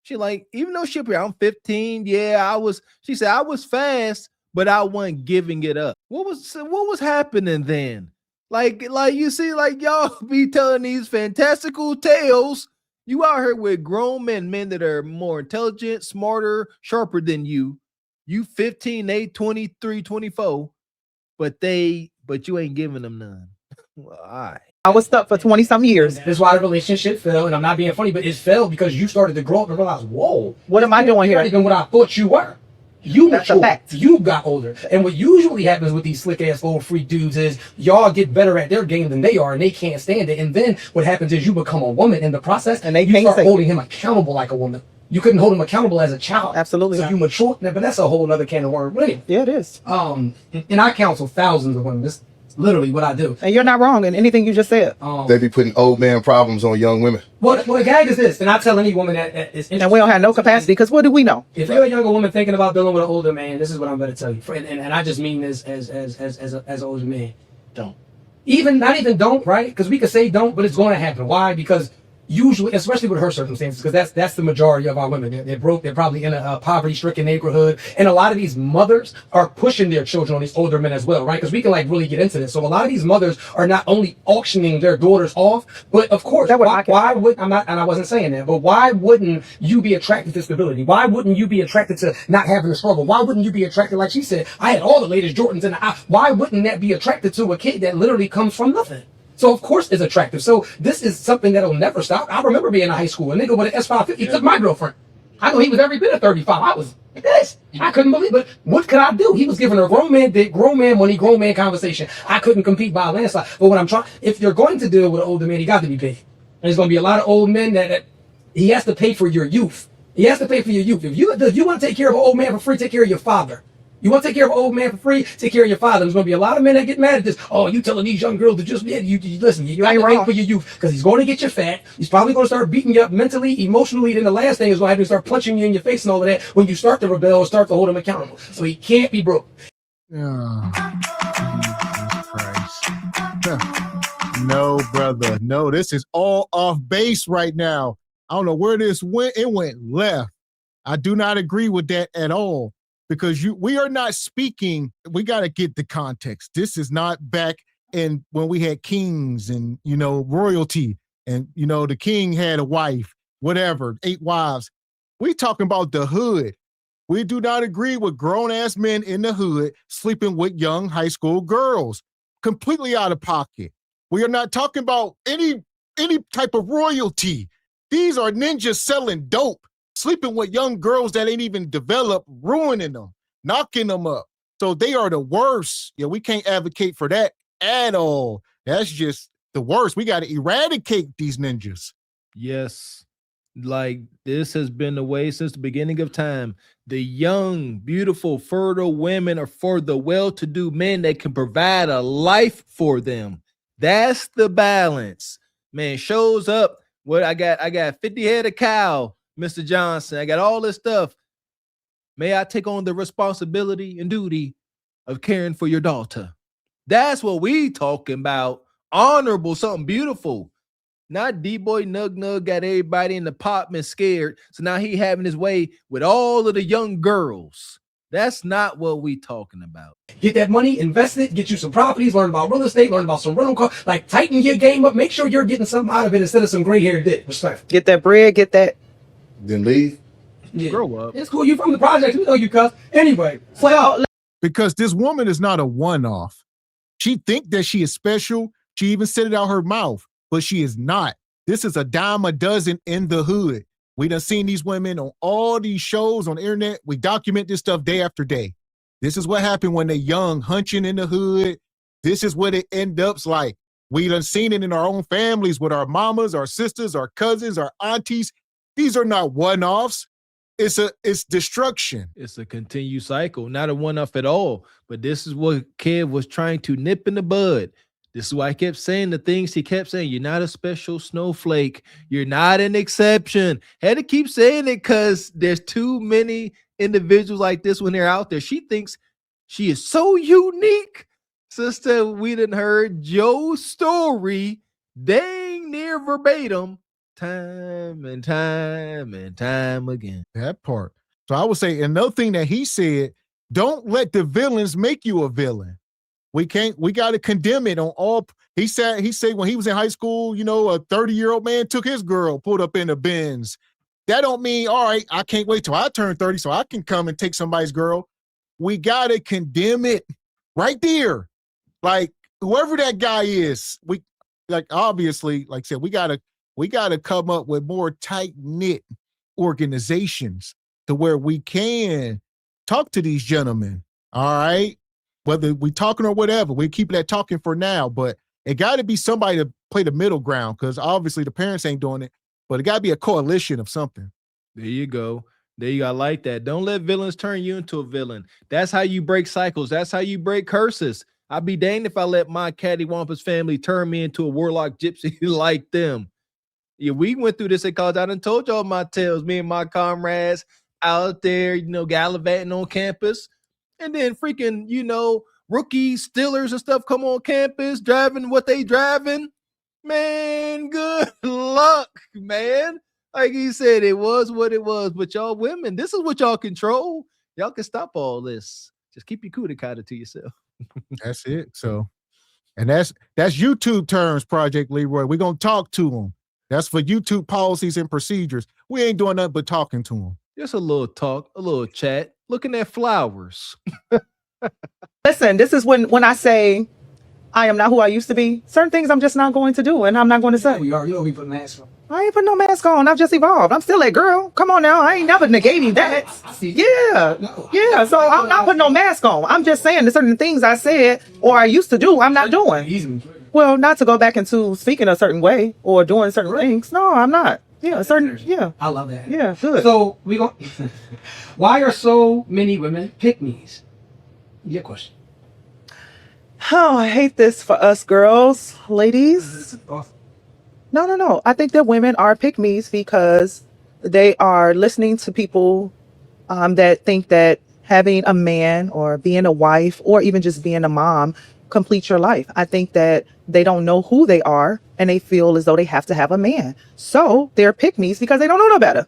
She like, even though I'm 15, she said I was fast, but I wasn't giving it up. What was happening then? Like you see, like y'all be telling these fantastical tales. You out here with grown men that are more intelligent, smarter, sharper than you. You 15, they 23, 24, but you ain't giving them none. Well, all right. I was stuck for 20 some years. That's why the relationship fell, and I'm not being funny, but it fell because you started to grow up and realize, whoa, What am I doing here? not even what I thought you were. You That's a matured. fact. You got older. And what usually happens with these slick ass old freak dudes is y'all get better at their game than they are, and they can't stand it. And then what happens is you become a woman in the process, And they you can't start say- holding him accountable like a woman. You couldn't hold him accountable as a child. Absolutely So not. you mature, but that's a whole other can of worms. But anyway, Yeah, it is. and I counsel thousands of women. This is literally what I do. And you're not wrong in anything you just said. They be putting old man problems on young women. Well, the gag is this, and I tell any woman that is interested. And we don't have no capacity because what do we know? If you're a younger woman thinking about dealing with an older man, this is what I'm going to tell you. And I just mean this as an older man. Don't. Not even don't, right? Because we could say don't, but it's going to happen. Why? Because usually, especially with her circumstances, because that's the majority of our women. They're broke. They're probably in a poverty-stricken neighborhood, and a lot of these mothers are pushing their children on these older men as well, right? Because we can like really get into this. So a lot of these mothers are not only auctioning their daughters off, but of course, why would I'm not? And I wasn't saying that, but why wouldn't you be attracted to stability? Why wouldn't you be attracted to not having to struggle? Why wouldn't you be attracted, like she said, I had all the latest Jordans in the eye. Why wouldn't that be attracted to a kid that literally comes from nothing? So of course it's attractive. So this is something that'll never stop. I remember being in high school. A nigga with an S550 took my girlfriend. I know he was every bit of 35. I was pissed. I couldn't believe it. But what could I do? He was giving her grown man dick, grown man money, grown man conversation. I couldn't compete by a landslide. But what I'm trying, if you're going to deal with an older man, he got to be big. And there's going to be a lot of old men that he has to pay for your youth. He has to pay for your youth. If you want to take care of an old man for free, take care of your father. You want to take care of an old man for free? Take care of your father. There's going to be a lot of men that get mad at this. Oh, you telling these young girls to just you listen. You have to wait for your youth because he's going to get you fat. He's probably going to start beating you up mentally, emotionally. Then the last thing is going to have to start punching you in your face and all of that when you start to rebel or start to hold him accountable. So he can't be broke. Oh, Jesus Christ. No, brother. No, this is all off base right now. I don't know where this went. It went left. I do not agree with that at all. Because we are not speaking, we got to get the context. This is not back in when we had kings and, royalty and, the king had a wife, whatever, 8 wives. We talking about the hood. We do not agree with grown-ass men in the hood sleeping with young high school girls, completely out of pocket. We are not talking about any type of royalty. These are ninjas selling dope. Sleeping with young girls that ain't even developed, ruining them, knocking them up. So they are the worst. Yeah, we can't advocate for that at all. That's just the worst. We got to eradicate these ninjas. Yes. Like this has been the way since the beginning of time. The young, beautiful, fertile women are for the well-to-do men that can provide a life for them. That's the balance. Man, shows up. What I got 50 head of cow. Mr. Johnson, I got all this stuff. May I take on the responsibility and duty of caring for your daughter? That's what we talking about. Honorable, something beautiful. Not D-boy nug got everybody in the apartment scared. So now he having his way with all of the young girls. That's not what we talking about. Get that money, invest it, get you some properties, learn about real estate, learn about some rental car. Like tighten your game up. Make sure you're getting something out of it instead of some gray haired dick. Respect. Get that bread, get that. Then leave. Yeah. Grow up. It's cool. You from the project. We know you, cuz. Anyway. Because this woman is not a one-off. She think that she is special. She even said it out her mouth, but she is not. This is a dime a dozen in the hood. We done seen these women on all these shows on the internet. We document this stuff day after day. This is what happened when they're young, hunching in the hood. This is what it ends up like. We done seen it in our own families with our mamas, our sisters, our cousins, our aunties. These are not one-offs. It's destruction. It's a continued cycle, not a one-off at all. But this is what Kev was trying to nip in the bud. This is why I kept saying the things he kept saying. You're not a special snowflake. You're not an exception. Had to keep saying it because there's too many individuals like this when they're out there. She thinks She is so unique. Sister, we done heard Joe's story dang near verbatim time and time and time again. That part. So I would say another thing that he said, don't let the villains make you a villain. We got to condemn it on all. He said when he was in high school, you know, a 30-year-old man took his girl, pulled up in the Benz. That don't mean, all right, I can't wait till I turn 30 so I can come and take somebody's girl. We got to condemn it right there. Like, whoever that guy is, obviously, like I said, we gotta come up with more tight-knit organizations to where we can talk to these gentlemen. All right. Whether we talking or whatever, we keep that talking for now, but it got to be somebody to play the middle ground, because obviously the parents ain't doing it, but it got to be a coalition of something. There you go. There you go. I like that. Don't let villains turn you into a villain. That's how you break cycles. That's how you break curses. I'd be danged if I let my cattywampus family turn me into a warlock gypsy like them. Yeah, we went through this at college. I done told y'all my tales. Me and my comrades out there, you know, gallivanting on campus. And then freaking, you know, rookie Steelers and stuff come on campus driving what they driving. Man, good luck, man. Like he said, it was what it was. But y'all women, this is what y'all control. Y'all can stop all this. Just keep your cootie cutter to yourself. That's it. So, and that's YouTube terms, Project Leroy. We're going to talk to them. That's for YouTube policies and procedures. We ain't doing nothing but talking to them. Just a little talk, a little chat, looking at flowers. Listen, this is when I say I am not who I used to be. Certain things I'm just not going to do, and I'm not going to say. You don't be putting masks on. I ain't putting no mask on. I've just evolved. I'm still that girl. Come on now. I ain't never negating that. Yeah. So I'm not putting no mask on. I'm just saying the certain things I said or I used to do, I'm not doing. Well, not to go back into speaking a certain way or doing certain things. No, I'm not. Yeah, I love that. Yeah, good. So why are so many women pick-mes? Your question. Oh, I hate this for us girls, ladies. No. I think that women are pick-mes because they are listening to people that think that having a man or being a wife or even just being a mom completes your life. I think that they don't know who they are and they feel as though they have to have a man. So they're pick-mes because they don't know no better.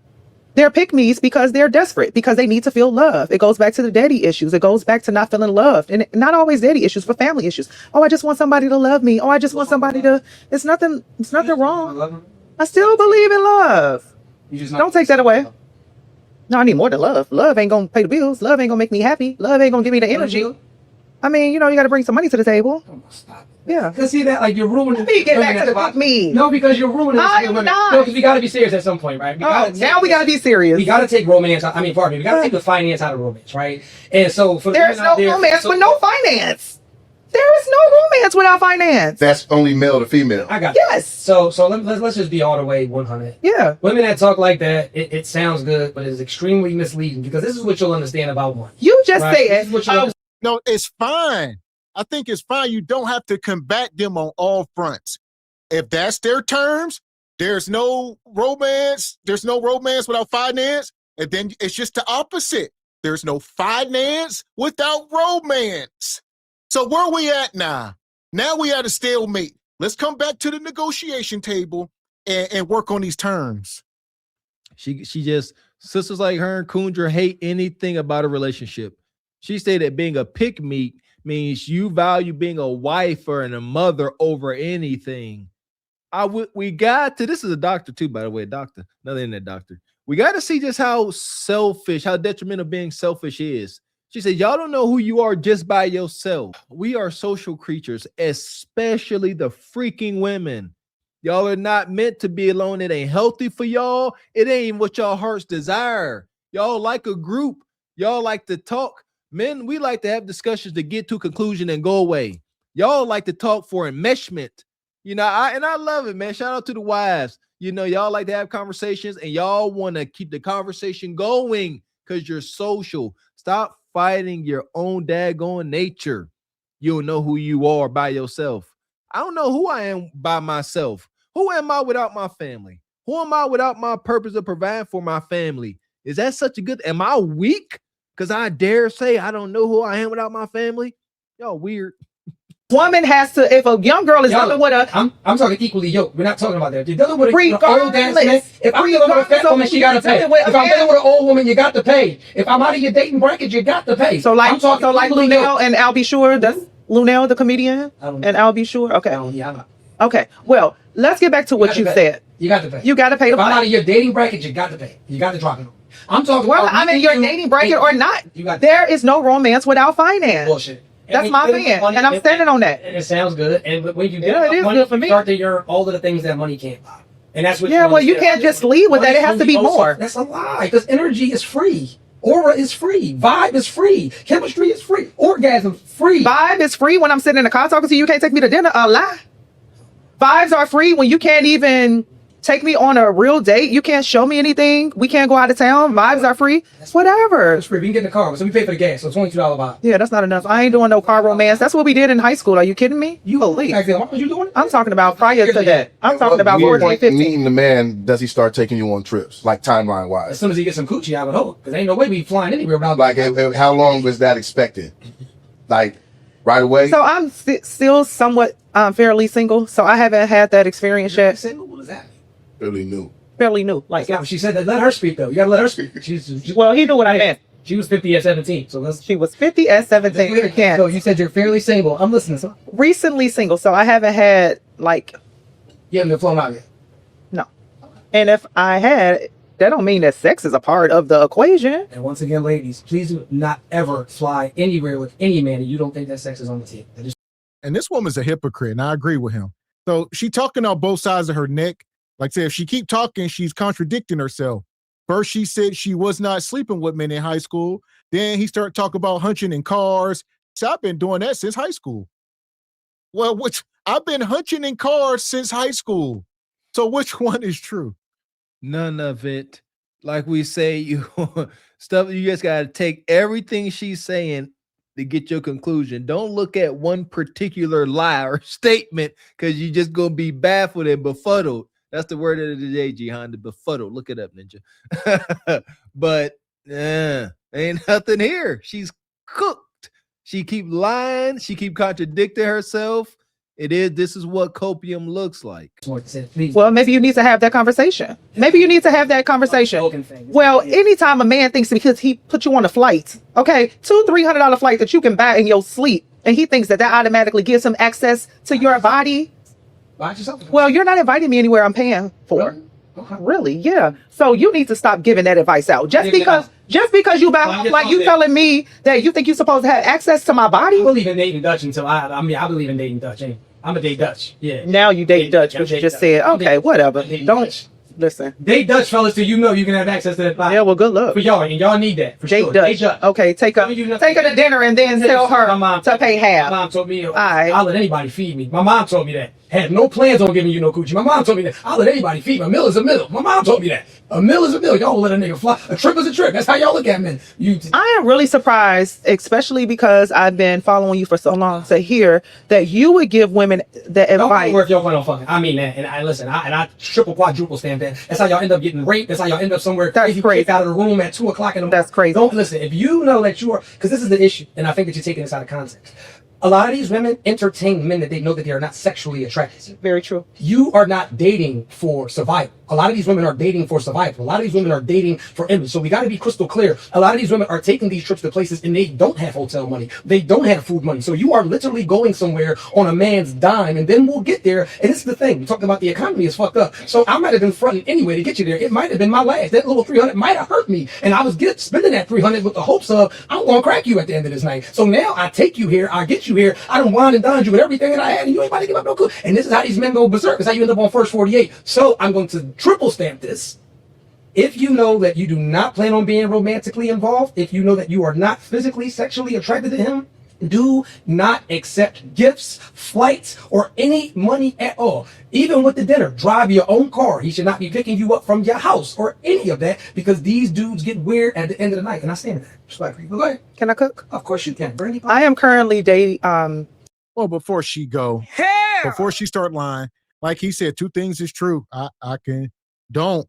They're pick-mes because they're desperate, because they need to feel love. It goes back to the daddy issues. It goes back to not feeling loved, and not always daddy issues, but family issues. Oh, I just want somebody to love me. Oh, I just want somebody to, it's nothing wrong. I still believe in love. Don't take that away. No, I need more than love. Love ain't gonna pay the bills. Love ain't gonna make me happy. Love ain't gonna give me the energy. I mean, you know, you got to bring some money to the table. Yeah. Because see that, like, you're ruining. Let me get back to the pick-me. No, because you're ruining. I'm not. No, because we got to be serious at some point, right? Now we got to be serious. We got to take romance. I mean, pardon me. We got to take the finance out of romance, right? And so for there's no romance with no finance. There is no romance without finance. That's only male to female. I got it. Yes. So let's just be all the way 100. Yeah. Women that talk like that, it sounds good, but it's extremely misleading, because this is what you'll understand about one. You just say it. No, it's fine. I think it's fine. You don't have to combat them on all fronts. If that's their terms, there's no romance. There's no romance without finance. And then it's just the opposite. There's no finance without romance. So where are we at now? Now we at a stalemate. Let's come back to the negotiation table and work on these terms. She just, sisters like her and Kundra hate anything about a relationship. She said that being a pick-me means you value being a wife or a mother over anything. We got to, this is a doctor too, by the way, doctor, another internet doctor. We got to see just how selfish, how detrimental being selfish is. She said, y'all don't know who you are just by yourself. We are social creatures, especially the freaking women. Y'all are not meant to be alone. It ain't healthy for y'all. It ain't what y'all hearts desire. Y'all like a group. Y'all like to talk. Men, we like to have discussions to get to a conclusion and go away. Y'all like to talk for enmeshment. You know, I love it, man. Shout out to the wives. You know, y'all like to have conversations and y'all want to keep the conversation going because you're social. Stop fighting your own daggone nature. You'll know who you are by yourself. I don't know who I am by myself. Who am I without my family? Who am I without my purpose of providing for my family? Is that such a good? Am I weak? because I dare say I don't know who I am without my family. Y'all weird. Woman has to, if a young girl is dealing with a, I'm talking equally yoked. We're not talking about that. If you're dealing with an old ass regardless, man, if I'm dealing with a fat woman, she gotta pay. If I'm dealing with an old woman, you got to pay. If I'm out of your dating bracket, you got to pay. So like, I'm talking like equally Lunel yoked. and I'll be sure. That's Lunel, the comedian, and I'll be sure. Okay. Okay. Well, let's get back to what you said. You got to pay. You got to pay. If I'm out of your dating bracket, you got to pay. You got to drop it. I'm talking. Well, about I'm in your dating bracket or not. There is no romance without finance. Bullshit. That's my opinion, and I'm standing on that. And it sounds good. And when you Yeah, it is money, good for me. you start to earn all of the things that money can't buy. And that's what. Yeah, well, you can't just leave with that. It has to be more. That's a lie. Because energy is free. Aura is free. Vibe is free. Chemistry is free. Orgasm free. Vibe is free when I'm sitting in the car talking to you. You can't take me to dinner. A lie. Vibes are free when you can't even take me on a real date. You can't show me anything. We can't go out of town. Vibes are free. Whatever. It's free. We can get in the car. So we pay for the gas. So $22 vibe. Yeah, that's not enough. I ain't doing no car romance. That's what we did in high school. Are you kidding me? You believe? What was you doing? I'm talking about prior to that. I'm talking about 14, 15. Meeting the man, does he start taking you on trips, like timeline wise? As soon as he gets some coochie, I would hope. Because ain't no way we flying anywhere without. Like, how long was that expected? Like, right away? So I'm still somewhat fairly single. So I haven't had that experience yet. Single? What does that mean? Fairly new. Fairly new. Like, yeah, she said that. Let her speak though. You gotta let her speak. Well, he knew what I meant. She was 50 at 17. So let's. She was 50 at 17. Again. So you said you're fairly single. I'm listening. So recently single. So I haven't had like. You haven't been flown out yet. No. And if I had, that don't mean that sex is a part of the equation. And once again, ladies, please do not ever fly anywhere with any man that you don't think that sex is on the table. And this woman's a hypocrite, and I agree with him. So she talking on both sides of her neck. Like I said, if she keep talking, she's contradicting herself. First, she said she was not sleeping with men in high school. Then he started talking about hunching in cars. So I've been doing that since high school. Well, I've been hunching in cars since high school. So which one is true? None of it. Like we say, you just gotta take everything she's saying to get your conclusion. Don't look at one particular lie or statement because you're just gonna be baffled and befuddled. That's the word of the day, Jihan, the befuddled. Look it up, ninja. But ain't nothing here. She's cooked. She keep lying. She keep contradicting herself. This is what copium looks like. Well, maybe you need to have that conversation. Maybe you need to have that conversation. Well, anytime a man thinks because he put you on a flight, okay, $200-300 flight that you can buy in your sleep, and he thinks that automatically gives him access to your body. Buy it yourself. Well, you're not inviting me anywhere I'm paying for. Really? Okay. Really? Yeah. So you need to stop giving that advice out. Just because you buy like you telling me that you think you're supposed to have access to my body. I believe in dating Dutch until I believe in dating Dutch. I'm a date Dutch. Yeah. Now you date Dutch, but you just said, okay, whatever. Don't listen. Date Dutch, fellas, till you know you can have access to that body. Yeah, well, good luck. For y'all, and y'all need that. For date sure. Dutch. Okay, take her to dinner and then tell her to pay half. My mom told me, I'll let anybody feed me. My mom told me that. Had no plans on giving you no coochie. My mom told me that. I'll let anybody feed me. A meal is a meal. My mom told me that. A meal is a meal. Y'all will let a nigga fly. A trip is a trip. That's how y'all look at men. I am really surprised, especially because I've been following you for so long, to hear that you would give women that advice. Don't work your point on fucking. I mean that. And I triple quadruple stamp that. That's how y'all end up getting raped. That's how y'all end up somewhere crazy. Kicked out of the room at 2 o'clock in the morning. That's crazy. Don't listen. If you know that you are, because this is the issue, and I think that you're taking this out of context. A lot of these women entertain men that they know that they are not sexually attracted to. Very true. You are not dating for survival. A lot of these women are dating for survival. A lot of these women are dating for image. So we got to be crystal clear. A lot of these women are taking these trips to places and they don't have hotel money. They don't have food money. So you are literally going somewhere on a man's dime, and then we'll get there. And this is the thing. We're talking about the economy is fucked up. So I might have been fronting anyway to get you there. It might have been my last. That little 300 might have hurt me. And I was spending that 300 with the hopes of, I'm going to crack you at the end of this night. So now I take you here. I get you here. I don't wine and dine you with everything that I had, and you ain't about to give up no clue. And this is how these men go berserk. This is how you end up on first 48. So I'm going to triple stamp this. If you know that you do not plan on being romantically involved, if you know that you are not physically, sexually attracted to him, do not accept gifts, flights, or any money at all. Even with the dinner, drive your own car. He should not be picking you up from your house or any of that, because these dudes get weird at the end of the night. And I stand with that. Respectfully. Go ahead. Can I cook? Of course you can. Bernie. I am currently dating. Well, before she start lying, like he said, 2 things is true. Don't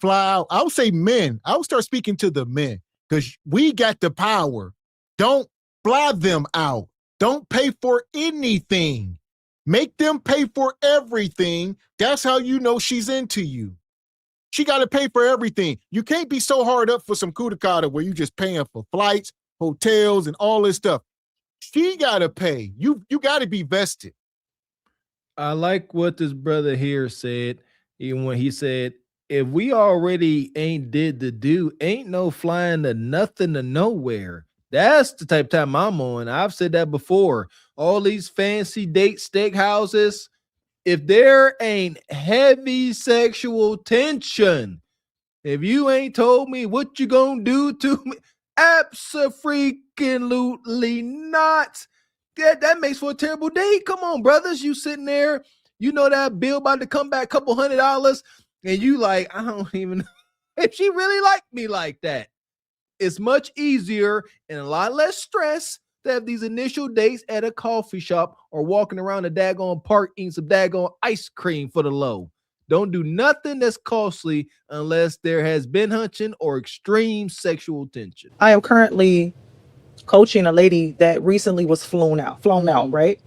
fly out. I would say men. I would start speaking to the men, because we got the power. Don't fly them out. Don't pay for anything. Make them pay for everything. That's how you know she's into you. She got to pay for everything. You can't be so hard up for some kudakata where you just paying for flights, hotels, and all this stuff. She got to pay. You got to be vested. I like what this brother here said, even when he said, if we already ain't did the do, ain't no flying to nothing to nowhere. That's the type of time I'm on. I've said that before. All these fancy date steakhouses, if there ain't heavy sexual tension, if you ain't told me what you gonna do to me, absolutely not. That makes for a terrible date. Come on, brothers. You sitting there, you know that bill about to come back $200, and you like, I don't even know if she really liked me like that. It's much easier and a lot less stress to have these initial dates at a coffee shop or walking around the daggone park eating some daggone ice cream for the low. Don't do nothing that's costly unless there has been hunching or extreme sexual tension. I am currently coaching a lady that recently was flown out, right?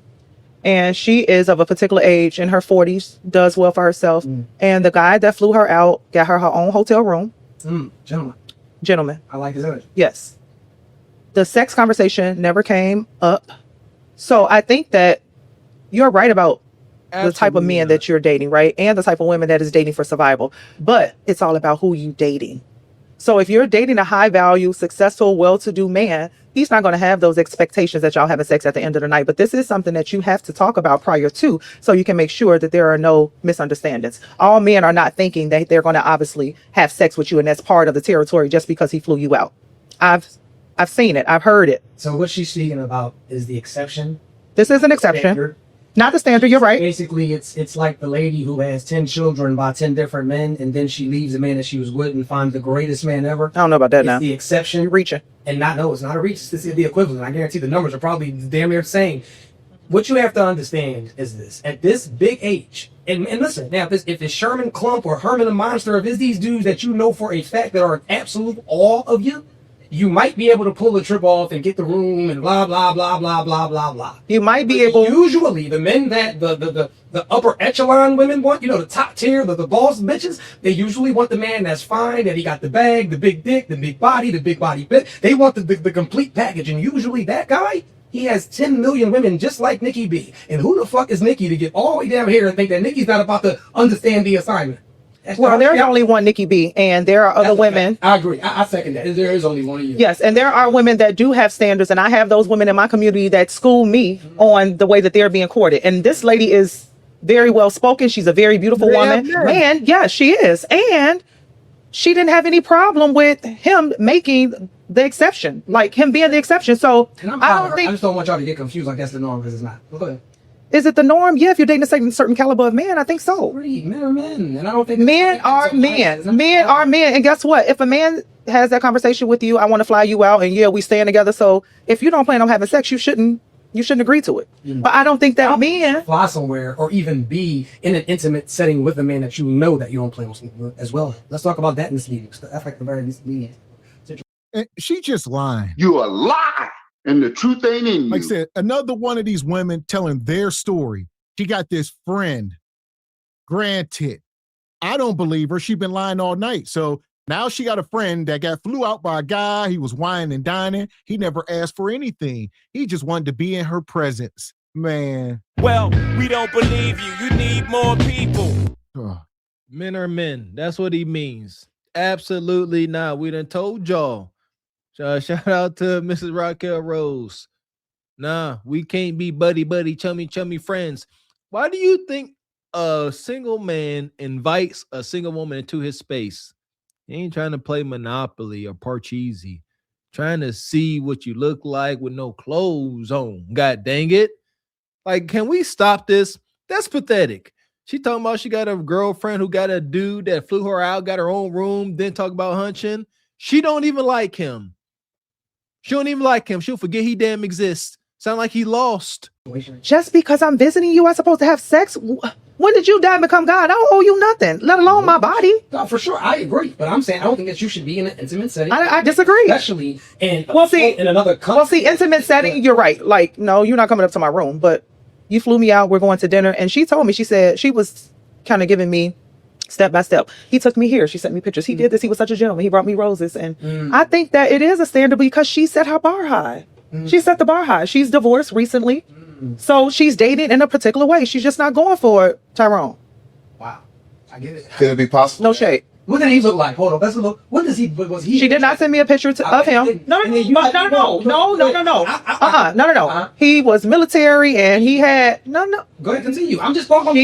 And she is of a particular age, in her 40s, does well for herself. And the guy that flew her out got her own hotel room. Gentleman. I like his energy. Yes. The sex conversation never came up. So I think that you're right about the type of men that you're dating, right? And the type of women that is dating for survival. But it's all about who you dating. So if you're dating a high value, successful, well-to-do man, he's not going to have those expectations that y'all having sex at the end of the night. But this is something that you have to talk about prior to, so you can make sure that there are no misunderstandings. All men are not thinking that they're going to obviously have sex with you, and that's part of the territory just because he flew you out. I've seen it. I've heard it. So what she's speaking about is the exception. This is an exception. Standard. Not the standard, you're right. Basically, it's like the lady who has 10 children by 10 different men, and then she leaves the man that she was with and finds the greatest man ever. I don't know about that now. It's the exception. You're reaching. And no, it's not a reach. This is the equivalent. I guarantee the numbers are probably damn near the same. What you have to understand is this. At this big age, and listen, now if it's Sherman Klump or Herman the Monster, if it's these dudes that you know for a fact that are in absolute awe of you, you might be able to pull the trip off and get the room and blah, blah, blah, blah, blah, blah, blah. You might be able... Usually, the men that the upper echelon women want, you know, the top tier, the boss bitches, they usually want the man that's fine, that he got the bag, the big dick, the big body bit. They want the complete package. And usually that guy, he has 10 million women just like Nikki B. And who the fuck is Nikki to get all the way down here and think that Nikki's not about to understand the assignment? Well, there's only one Nikki B, and there are other women. I agree. I second that. There is only one of you. Yes, and there are women that do have standards, and I have those women in my community that school me on the way that they're being courted. And this lady is very well spoken. She's a very beautiful woman. And yeah, she is. And she didn't have any problem with him making the exception, like him being the exception. So I just don't want y'all to get confused like that's the norm, because it's not. Go ahead. Is it the norm? Yeah, if you're dating a certain caliber of man, I think so. Men are men, and I don't think men are men. Men are men, and guess what? If a man has that conversation with you, I want to fly you out, and yeah, we staying together. So if you don't plan on having sex, you shouldn't agree to it. But I don't think that men fly somewhere or even be in an intimate setting with a man that you know that you don't plan on as well. Let's talk about that in this meeting. That's like the very misleading. She just lying. You a lie. And the truth ain't in you. Like I said, another one of these women telling their story. She got this friend. Granted, I don't believe her. She been lying all night. So now she got a friend that got flew out by a guy. He was whining and dining. He never asked for anything. He just wanted to be in her presence. Man. Well, we don't believe you. You need more people. Men are men. That's what he means. Absolutely not. We done told y'all. Shout out to Mrs. Raquel Rose. Nah, we can't be buddy, chummy friends. Why do you think a single man invites a single woman into his space? He ain't trying to play Monopoly or Parcheesi. Trying to see what you look like with no clothes on. God dang it. Like, can we stop this? That's pathetic. She talking about she got a girlfriend who got a dude that flew her out, got her own room, then talk about hunching. She don't even like him. She don't even like him. She'll forget he damn exists. Sound like he lost. Just because I'm visiting you, I'm supposed to have sex? When did you die and become God? I don't owe you nothing, let alone my body. No, for sure, I agree. But I'm saying I don't think that you should be in an intimate setting. I disagree. Especially in another country. Well, see, intimate setting, you're right. Like, no, you're not coming up to my room, but you flew me out. We're going to dinner. And she told me, she said she was kind of giving me step by step. He took me here. She sent me pictures. He did this. He was such a gentleman. He brought me roses. And I think that it is a standard because she set her bar high. She set the bar high. She's divorced recently. So she's dating in a particular way. She's just not going for it, Tyrone. Wow. I get it. Could it be possible? No shade. What did he look like? Hold on. Let's look. What does he, was he? She did not send me a picture of him. No. He was military and he had, no. Go ahead, continue. I'm just talking.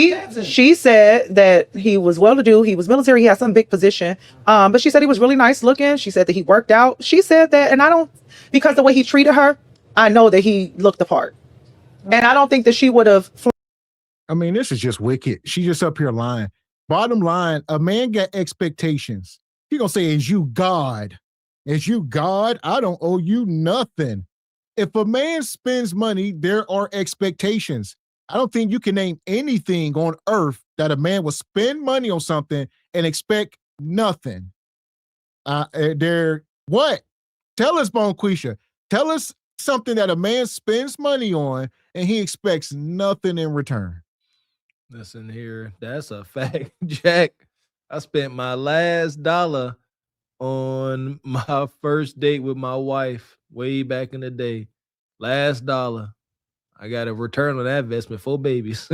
She said that he was well-to-do. He was military. He had some big position. But she said he was really nice looking. She said that he worked out. She said that, and I don't, because the way he treated her, I know that he looked the part. And I don't think that she would have. I mean, this is just wicked. She just up here lying. Bottom line, a man got expectations. He gonna say, is you God? Is you God? I don't owe you nothing. If a man spends money, there are expectations. I don't think you can name anything on earth that a man will spend money on something and expect nothing. What? Tell us, Bonquisha. Tell us something that a man spends money on and he expects nothing in return. Listen here, that's a fact, Jack. I spent my last dollar on my first date with my wife way back in the day. Last dollar. I got a return on that investment, 4 babies.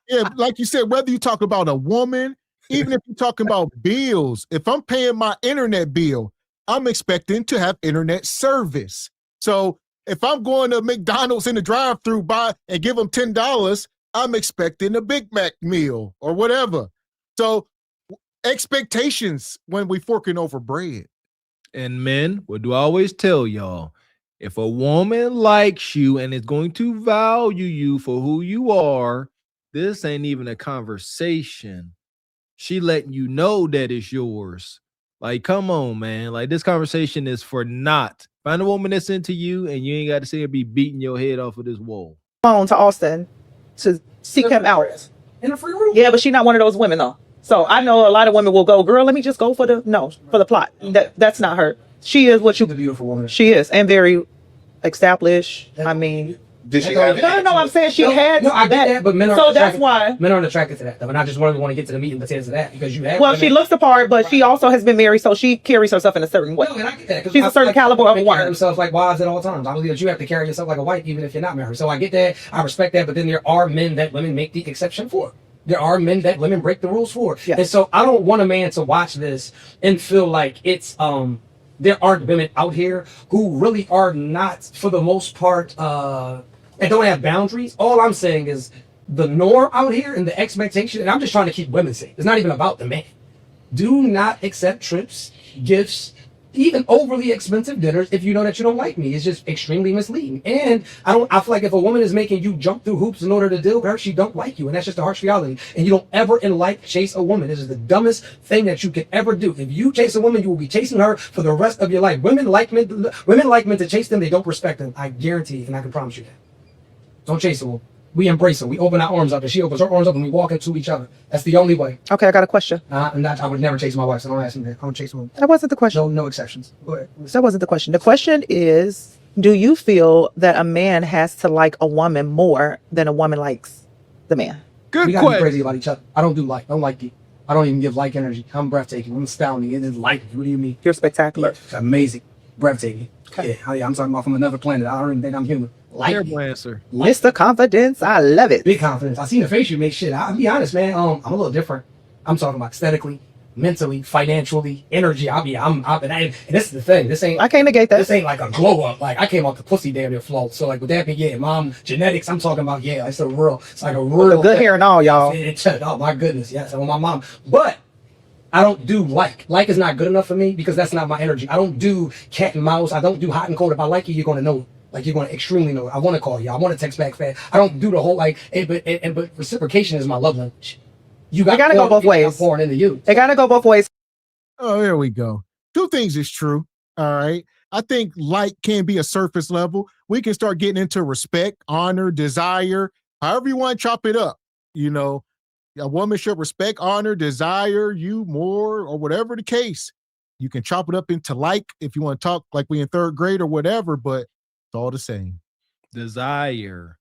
Yeah, like you said, whether you talk about a woman, even if you're talking about bills, if I'm paying my internet bill, I'm expecting to have internet service. So if I'm going to McDonald's in the drive-thru buy and give them $10, I'm expecting a Big Mac meal or whatever. So expectations when we forking over bread. And men, what do I always tell y'all? If a woman likes you and is going to value you for who you are, this ain't even a conversation. She letting you know that it's yours. Like, come on, man. Like, this conversation is for naught. Find a woman that's into you and you ain't got to see her be beating your head off of this wall. Phone to Austin to seek him out. In a free room? Yeah, but she's not one of those women though. So I know a lot of women will go, girl, let me just go for the plot. That's not her. She is what you. She's a beautiful woman. She is, and very established. I mean, did she have no, I'm saying she had. No, I get that, but men are so that's why men aren't attracted to that though. And I just want to get to the meat and potatoes of that because you have. Well, she looks the part, but she also has been married, so she carries herself in a certain way. No, and I get that. She's a certain caliber of woman. Themselves like wives at all times. I believe that you have to carry yourself like a wife, even if you're not married. So I get that. I respect that. But then there are men that women make the exception for. There are men that women break the rules for. Yes. And so I don't want a man to watch this and feel like it's there aren't women out here who really are not, for the most part, and don't have boundaries. All I'm saying is the norm out here and the expectation, and I'm just trying to keep women safe. It's not even about the man. Do not accept trips, gifts, even overly expensive dinners if you know that you don't like me. It's just extremely misleading. And I feel like if a woman is making you jump through hoops in order to deal with her, she don't like you. And that's just a harsh reality. And you don't ever in life chase a woman. This is the dumbest thing that you could ever do. If you chase a woman, you will be chasing her for the rest of your life. Women like men to chase them. They don't respect them. I guarantee you, and I can promise you that. Don't chase a woman. We embrace her. We open our arms up, and she opens her arms up, and we walk into each other. That's the only way. Okay, I got a question. I would never chase my wife, so don't ask me that. I don't chase a woman. That wasn't the question. No exceptions. Go ahead. That wasn't the question. The question is, do you feel that a man has to like a woman more than a woman likes the man? We gotta be crazy about each other. I don't do like. I don't like you. I don't even give like energy. I'm breathtaking. I'm astounding. It is like. What do you mean? You're spectacular. It's amazing. Breathtaking. Okay. Yeah, I'm talking about from another planet. I don't even think I'm human. Terrible answer. Mr. Confidence, I love it. Big confidence. I seen the face you make shit. I'll be honest, man. I'm a little different. I'm talking about aesthetically, mentally, financially, energy. And this is the thing. This ain't. I can't negate that. This ain't like a glow up. Like I came off the pussy damn near flawless. So like with that being, yeah, mom, genetics. I'm talking about It's like a real good hair and all, y'all. Oh my goodness, yes. I'm my mom, but. I don't do like. Like is not good enough for me because that's not my energy. I don't do cat and mouse. I don't do hot and cold. If I like you, you're going to know it. Like you're going to extremely know it. I want to call you. I want to text back fast. I don't do the whole like, but reciprocation is my love language. You gotta go both ways. Pouring into you. It gotta go both ways. Oh, there we go. Two things is true. All right. I think like can be a surface level. We can start getting into respect, honor, desire, however you want to chop it up. You know, a woman should respect, honor, desire you more, or whatever the case. You can chop it up into like if you want to talk like we in third grade or whatever, but it's all the same. Desire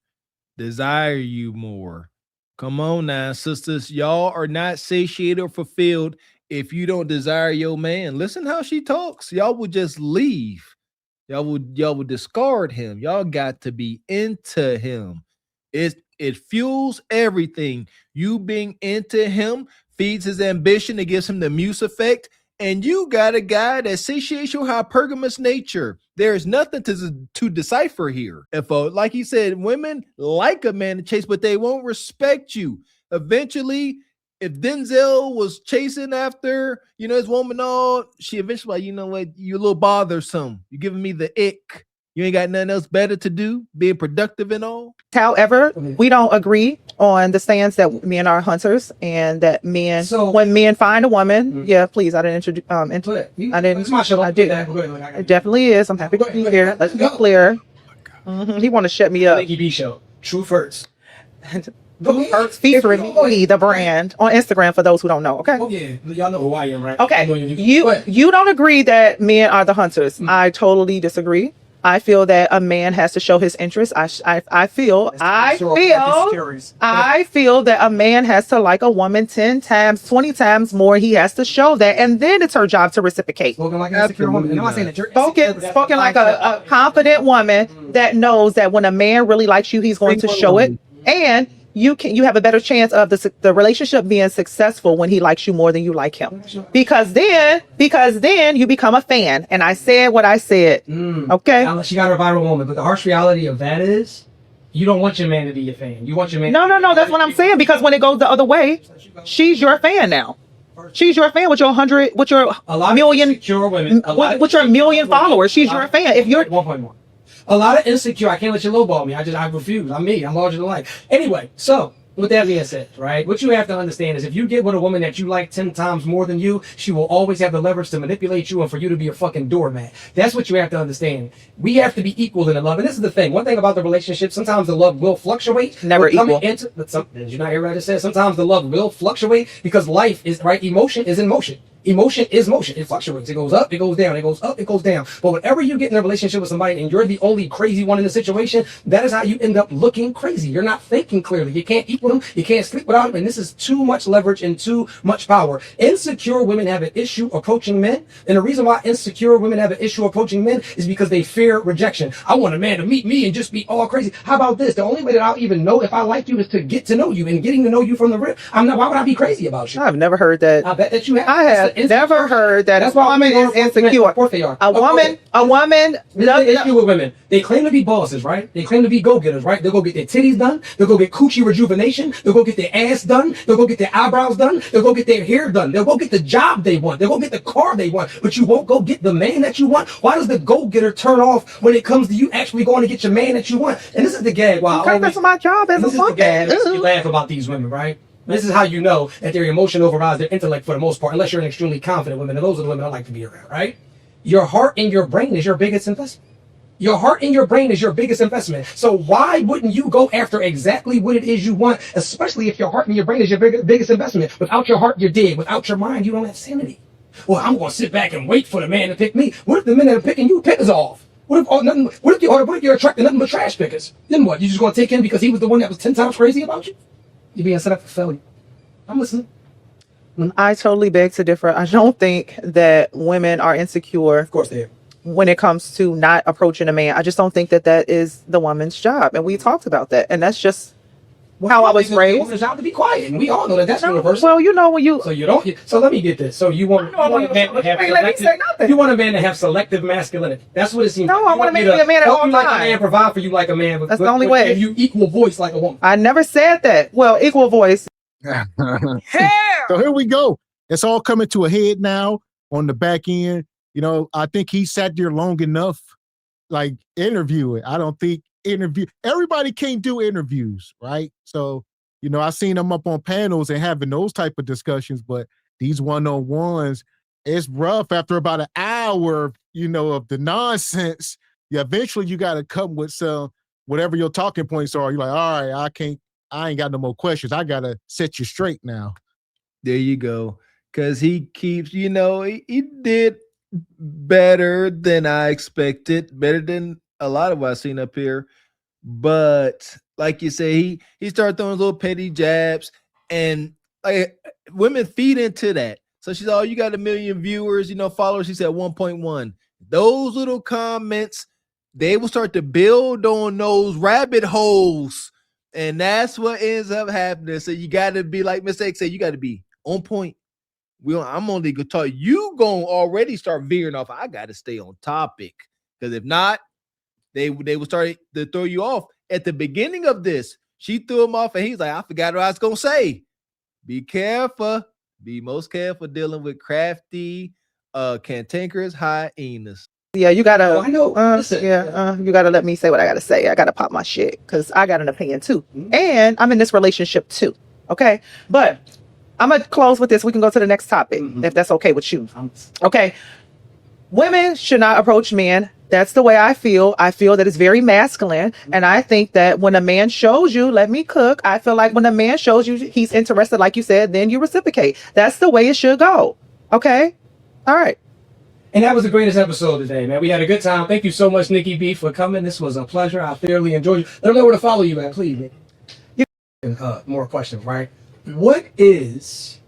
you more. Come on now, sisters. Y'all are not satiated or fulfilled if you don't desire your man. Listen how she talks. Y'all would just leave. Y'all would discard him. Y'all got to be into him. It fuels everything. You being into him feeds his ambition. It gives him the muse effect. And you got a guy that satiates your hypergamous nature. There's nothing to decipher here. If, like he said, women like a man to chase, but they won't respect you. Eventually, if Denzel was chasing after, his woman, she eventually, like, you know what, you're a little bothersome. You're giving me the ick. You ain't got nothing else better to do, being productive and all. However, we don't agree on the stance that men are hunters and that men, when men find a woman, yeah, please, I didn't introduce, I didn't, It's my show. I did. It definitely is. I'm happy to be here. Let's be clear. He want to shut me up. Nikki B show. Truth hurts. Truth Hurts featuring me, the brand, on Instagram for those who don't know. Okay. Oh yeah, y'all know who I am, right? Okay. You don't agree that men are the hunters. I totally disagree. I feel that a man has to show his interest. I feel that a man has to like a woman 10 times, 20 times more. He has to show that, and then it's her job to reciprocate. Spoken like an insecure woman. I'm not saying that you're spoken like a confident woman that knows that when a man really likes you, he's going to show it, and you have a better chance of the relationship being successful when he likes you more than you like him, because then you become a fan. And I said what I said. Okay. Now, she got her viral moment, but the harsh reality of that is, you don't want your man to be your fan. You want your man. No. That's what I'm saying. Because when it goes the other way, she's your fan now. She's your fan with your million followers. She's your fan. If you're 1.1. A lot of insecure. I can't let you lowball me. I refuse. I'm me. I'm larger than life. Anyway, so with that being said, right, what you have to understand is if you get with a woman that you like 10 times more than you, she will always have the leverage to manipulate you and for you to be a fucking doormat. That's what you have to understand. We have to be equal in the love. And this is the thing. One thing about the relationship, sometimes the love will fluctuate. Never equal. Did you not hear what I just said? Sometimes the love will fluctuate because life is, right, emotion is in motion. Emotion is motion. It fluctuates. It goes up, it goes down, it goes up, it goes down. But whenever you get in a relationship with somebody and you're the only crazy one in the situation, that is how you end up looking crazy. You're not thinking clearly. You can't eat with them. You can't sleep without them. And this is too much leverage and too much power. Insecure women have an issue approaching men. And the reason why insecure women have an issue approaching men is because they fear rejection. I want a man to meet me and just be all crazy. How about this? The only way that I'll even know if I like you is to get to know you. And getting to know you from the rip, why would I be crazy about you? I've never heard that. I bet that you have. I have never heard that. That's why woman is insecure. Of course they are. A woman. This is the issue with women. They claim to be bosses, right? They claim to be go-getters, right? They'll go get their titties done. They'll go get coochie rejuvenation. They'll go get their ass done. They'll go get their eyebrows done. They'll go get their hair done. They'll go get the job they want. They'll go get the car they want. But you won't go get the man that you want. Why does the go-getter turn off when it comes to you actually going to get your man that you want? And this is the gag. That's my job as a fucking. You laugh about these women, right? This is how you know that their emotion overrides their intellect for the most part, unless you're an extremely confident woman. And those are the women I like to be around, right? Your heart and your brain is your biggest investment. Your heart and your brain is your biggest investment. So why wouldn't you go after exactly what it is you want, especially if your heart and your brain is your biggest investment? Without your heart, you're dead. Without your mind, you don't have sanity. Well, I'm going to sit back and wait for the man to pick me. What if the men that are picking you pickers off? What if you're attracting nothing but trash pickers? Then what? You just going to take him because he was the one that was 10 times crazy about you? You're being set up for failure. I'm listening. I totally beg to differ. I don't think that women are insecure. Of course they are. When it comes to not approaching a man, I just don't think that is the woman's job. And we talked about that. And that's just how I was raised. The woman's job to be quiet. And we all know that that's universal. Well, when you... So you don't... So let me get this. So you want a man to have selective... You want a man to have selective masculinity. That's what it seems like. No, I want to make me a man at all times. Like a man, provide for you like a man. That's the only way. Give you equal voice like a woman. I never said that. Well, equal voice. So here we go. It's all coming to a head now on the back end. I think he sat there long enough, like interviewing. I don't think everybody can't do interviews, right? So, I seen them up on panels and having those type of discussions, but these one-on-ones, it's rough after about an hour, of the nonsense. Eventually you got to come with whatever your talking points are. You're like, all right, I ain't got no more questions. I gotta set you straight now. There you go. Because he keeps, he did better than I expected, better than a lot of what I've seen up here. But like you say, he started throwing little petty jabs, and like women feed into that. So she's, oh, you got 1 million viewers, followers. She said 1.1. Those little comments, they will start to build on those rabbit holes. And that's what ends up happening. So you got to be like Mr. X said, you got to be on point. I'm only going to talk. You going to already start veering off. I got to stay on topic. Because if not, they will start to throw you off. At the beginning of this, she threw him off and he's like, I forgot what I was going to say. Be careful. Be most careful dealing with crafty, cantankerous hyenas. Yeah, you gotta. Oh, I know. Listen, you gotta let me say what I gotta say. I gotta pop my shit because I got an opinion too, and I'm in this relationship too. Okay, but I'm gonna close with this. We can go to the next topic if that's okay with you. Okay, women should not approach men. That's the way I feel. I feel that it's very masculine, and I think that when a man shows you, let me cook. I feel like when a man shows you he's interested, like you said, then you reciprocate. That's the way it should go. Okay, all right. And that was the greatest episode today, man. We had a good time. Thank you so much, Nikki B, for coming. This was a pleasure. I thoroughly enjoyed you. Let them know where to follow you at, please. More questions, right? What is...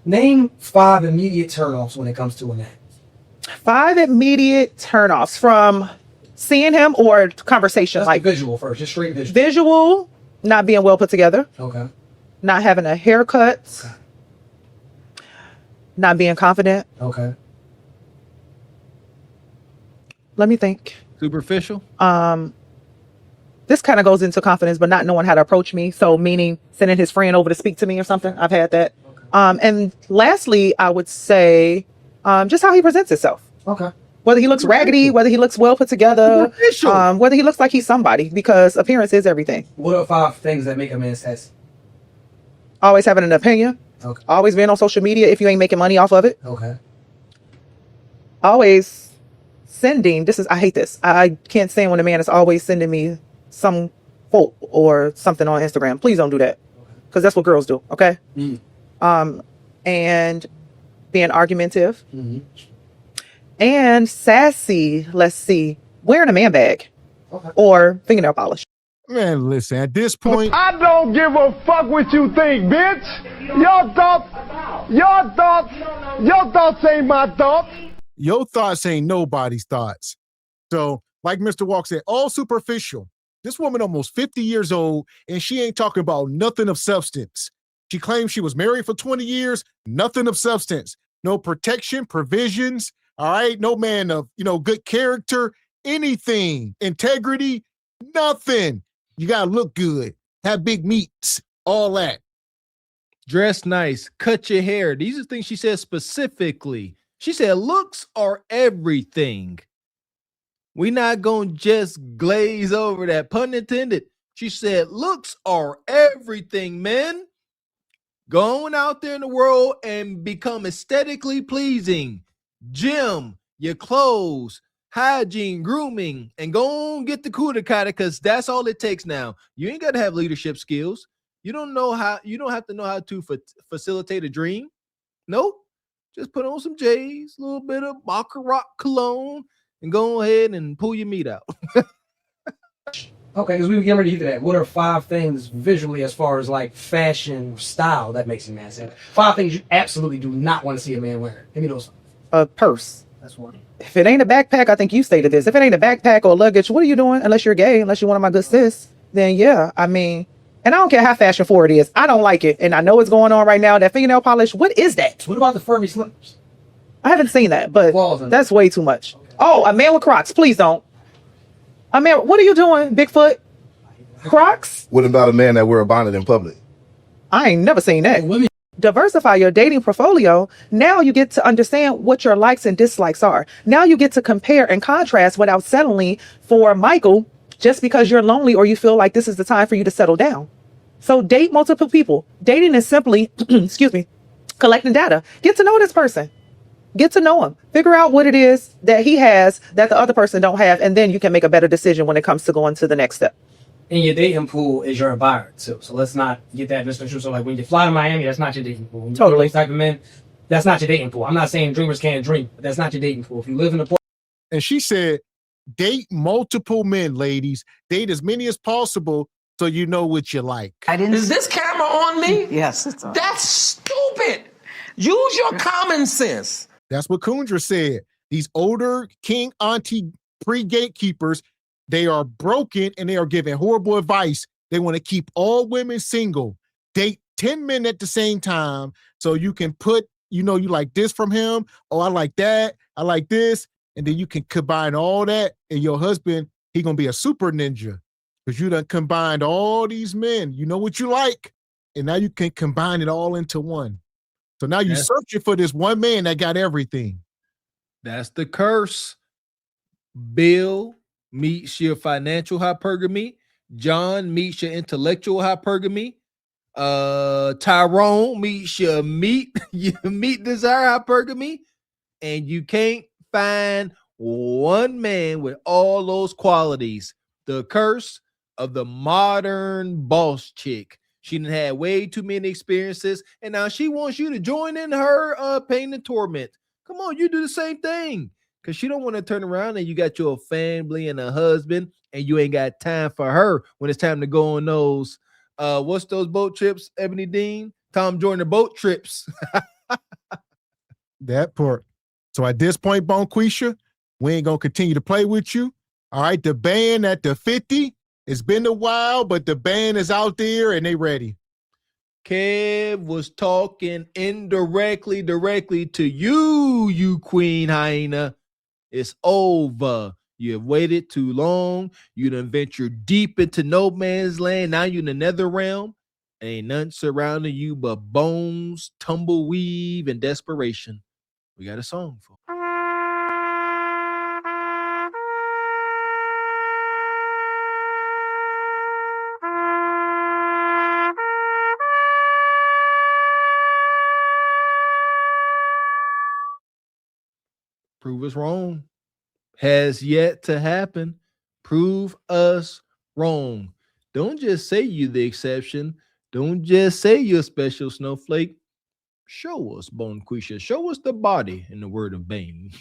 Name 5 immediate turnoffs when it comes to a man. 5 immediate turnoffs from seeing him or conversation. That's like visual first, just straight visual. Visual, not being well put together. Okay. Not having a haircut. Okay. Not being confident. Okay. Let me think. Superficial. This kind of goes into confidence, but not knowing how to approach me. So meaning sending his friend over to speak to me or something. I've had that. Okay. And lastly, I would say just how he presents himself. Okay. Whether he looks raggedy, whether he looks well put together, whether he looks like he's somebody, because appearance is everything. What are 5 things that make a man sassy? Always having an opinion. Okay. Always being on social media if you ain't making money off of it. Okay. Always sending, I hate this. I can't stand when a man is always sending me some quote or something on Instagram. Please don't do that. Because that's what girls do, okay? And being argumentative. And sassy, let's see, wearing a man bag. Okay. Or fingernail polish. Man, listen, at this point, I don't give a fuck what you think, bitch. Your thoughts ain't my thoughts. Your thoughts ain't nobody's thoughts. So, like Mr. Walk said, all superficial. This woman almost 50 years old, and she ain't talking about nothing of substance. She claims she was married for 20 years, nothing of substance. No protection, provisions, all right? No man of, good character, anything, integrity, nothing. You gotta look good, have big meats, all that. Dress nice, cut your hair. These are things she said specifically. She said looks are everything. We not gonna just glaze over that, pun intended. She said looks are everything, men. Going out there in the world and become aesthetically pleasing. Gym, your clothes, hygiene, grooming, and go and get the kudakata, because that's all it takes now. You ain't got to have leadership skills. You don't have to know how to facilitate a dream. Nope. Just put on some J's, a little bit of Baccarat cologne, and go ahead and pull your meat out. Okay, because we were getting ready to get to that. What are 5 things visually as far as like fashion style that makes a man sad? 5 things you absolutely do not want to see a man wearing. Give me those. A purse. That's one. If it ain't a backpack, I think you stated this. If it ain't a backpack or luggage, what are you doing? Unless you're gay, unless you're one of my good sis, then yeah, I mean, and I don't care how fashion forward it is. I don't like it. And I know what's going on right now. That fingernail polish, what is that? What about the furry slippers? I haven't seen that, but that's way too much. Okay. Oh, a man with Crocs. Please don't. A man, what are you doing, Bigfoot? Crocs? What about a man that wear a bonnet in public? I ain't never seen that. Women. Diversify your dating portfolio. Now you get to understand what your likes and dislikes are. Now you get to compare and contrast without settling for Michael just because you're lonely or you feel like this is the time for you to settle down. So date multiple people. Dating is simply, collecting data. Get to know this person. Get to know him. Figure out what it is that he has that the other person don't have, and then you can make a better decision when it comes to going to the next step. in your dating pool is your environment too. So let's not get that misconstrued. So like when you fly to Miami, that's not your dating pool. When you Totally. those type of men, that's not your dating pool. I'm not saying dreamers can't dream, but that's not your dating pool. If you live in a And she said, date multiple men, ladies. Date as many as possible so you know what you like. Is this camera on me? Yes, it's on. That's stupid. Use your common sense. That's what Kundra said. These older king auntie pre-gatekeepers, they are broken and they are giving horrible advice. They want to keep all women single. Date 10 men at the same time so you can put, you know, you like this from him. Oh, I like that. I like this. And then you can combine all that, and your husband, he gonna be a super ninja because you done combined all these men. You know what you like, and now you can combine it all into one. So now you're searching for this one man that got everything. That's the curse. Bill meets your financial hypergamy. John meets your intellectual hypergamy. Tyrone meets your meat desire hypergamy, and you can't find one man with all those qualities. The curse of the modern boss chick. She done had way too many experiences, and now she wants you to join in her pain and torment. Come on, you do the same thing, because she don't want to turn around and you got your family and a husband, and you ain't got time for her when it's time to go on those what's those boat trips, Ebony Dean? Tom Jordan boat trips. That part. So at this point, Bonquisha, we ain't gonna continue to play with you. All right, the band at the 50. It's been a while, but the band is out there and they ready. Kev was talking directly to you, you queen hyena. It's over. You have waited too long. You done ventured deep into no man's land. Now you're in the nether realm. Ain't nothing surrounding you but bones, tumbleweave, and desperation. We got a song for it. Prove us wrong. Has yet to happen. Prove us wrong. Don't just say you the exception. Don't just say you're a special snowflake. Show us, Bonquisha. Show us the body in the word of Bane.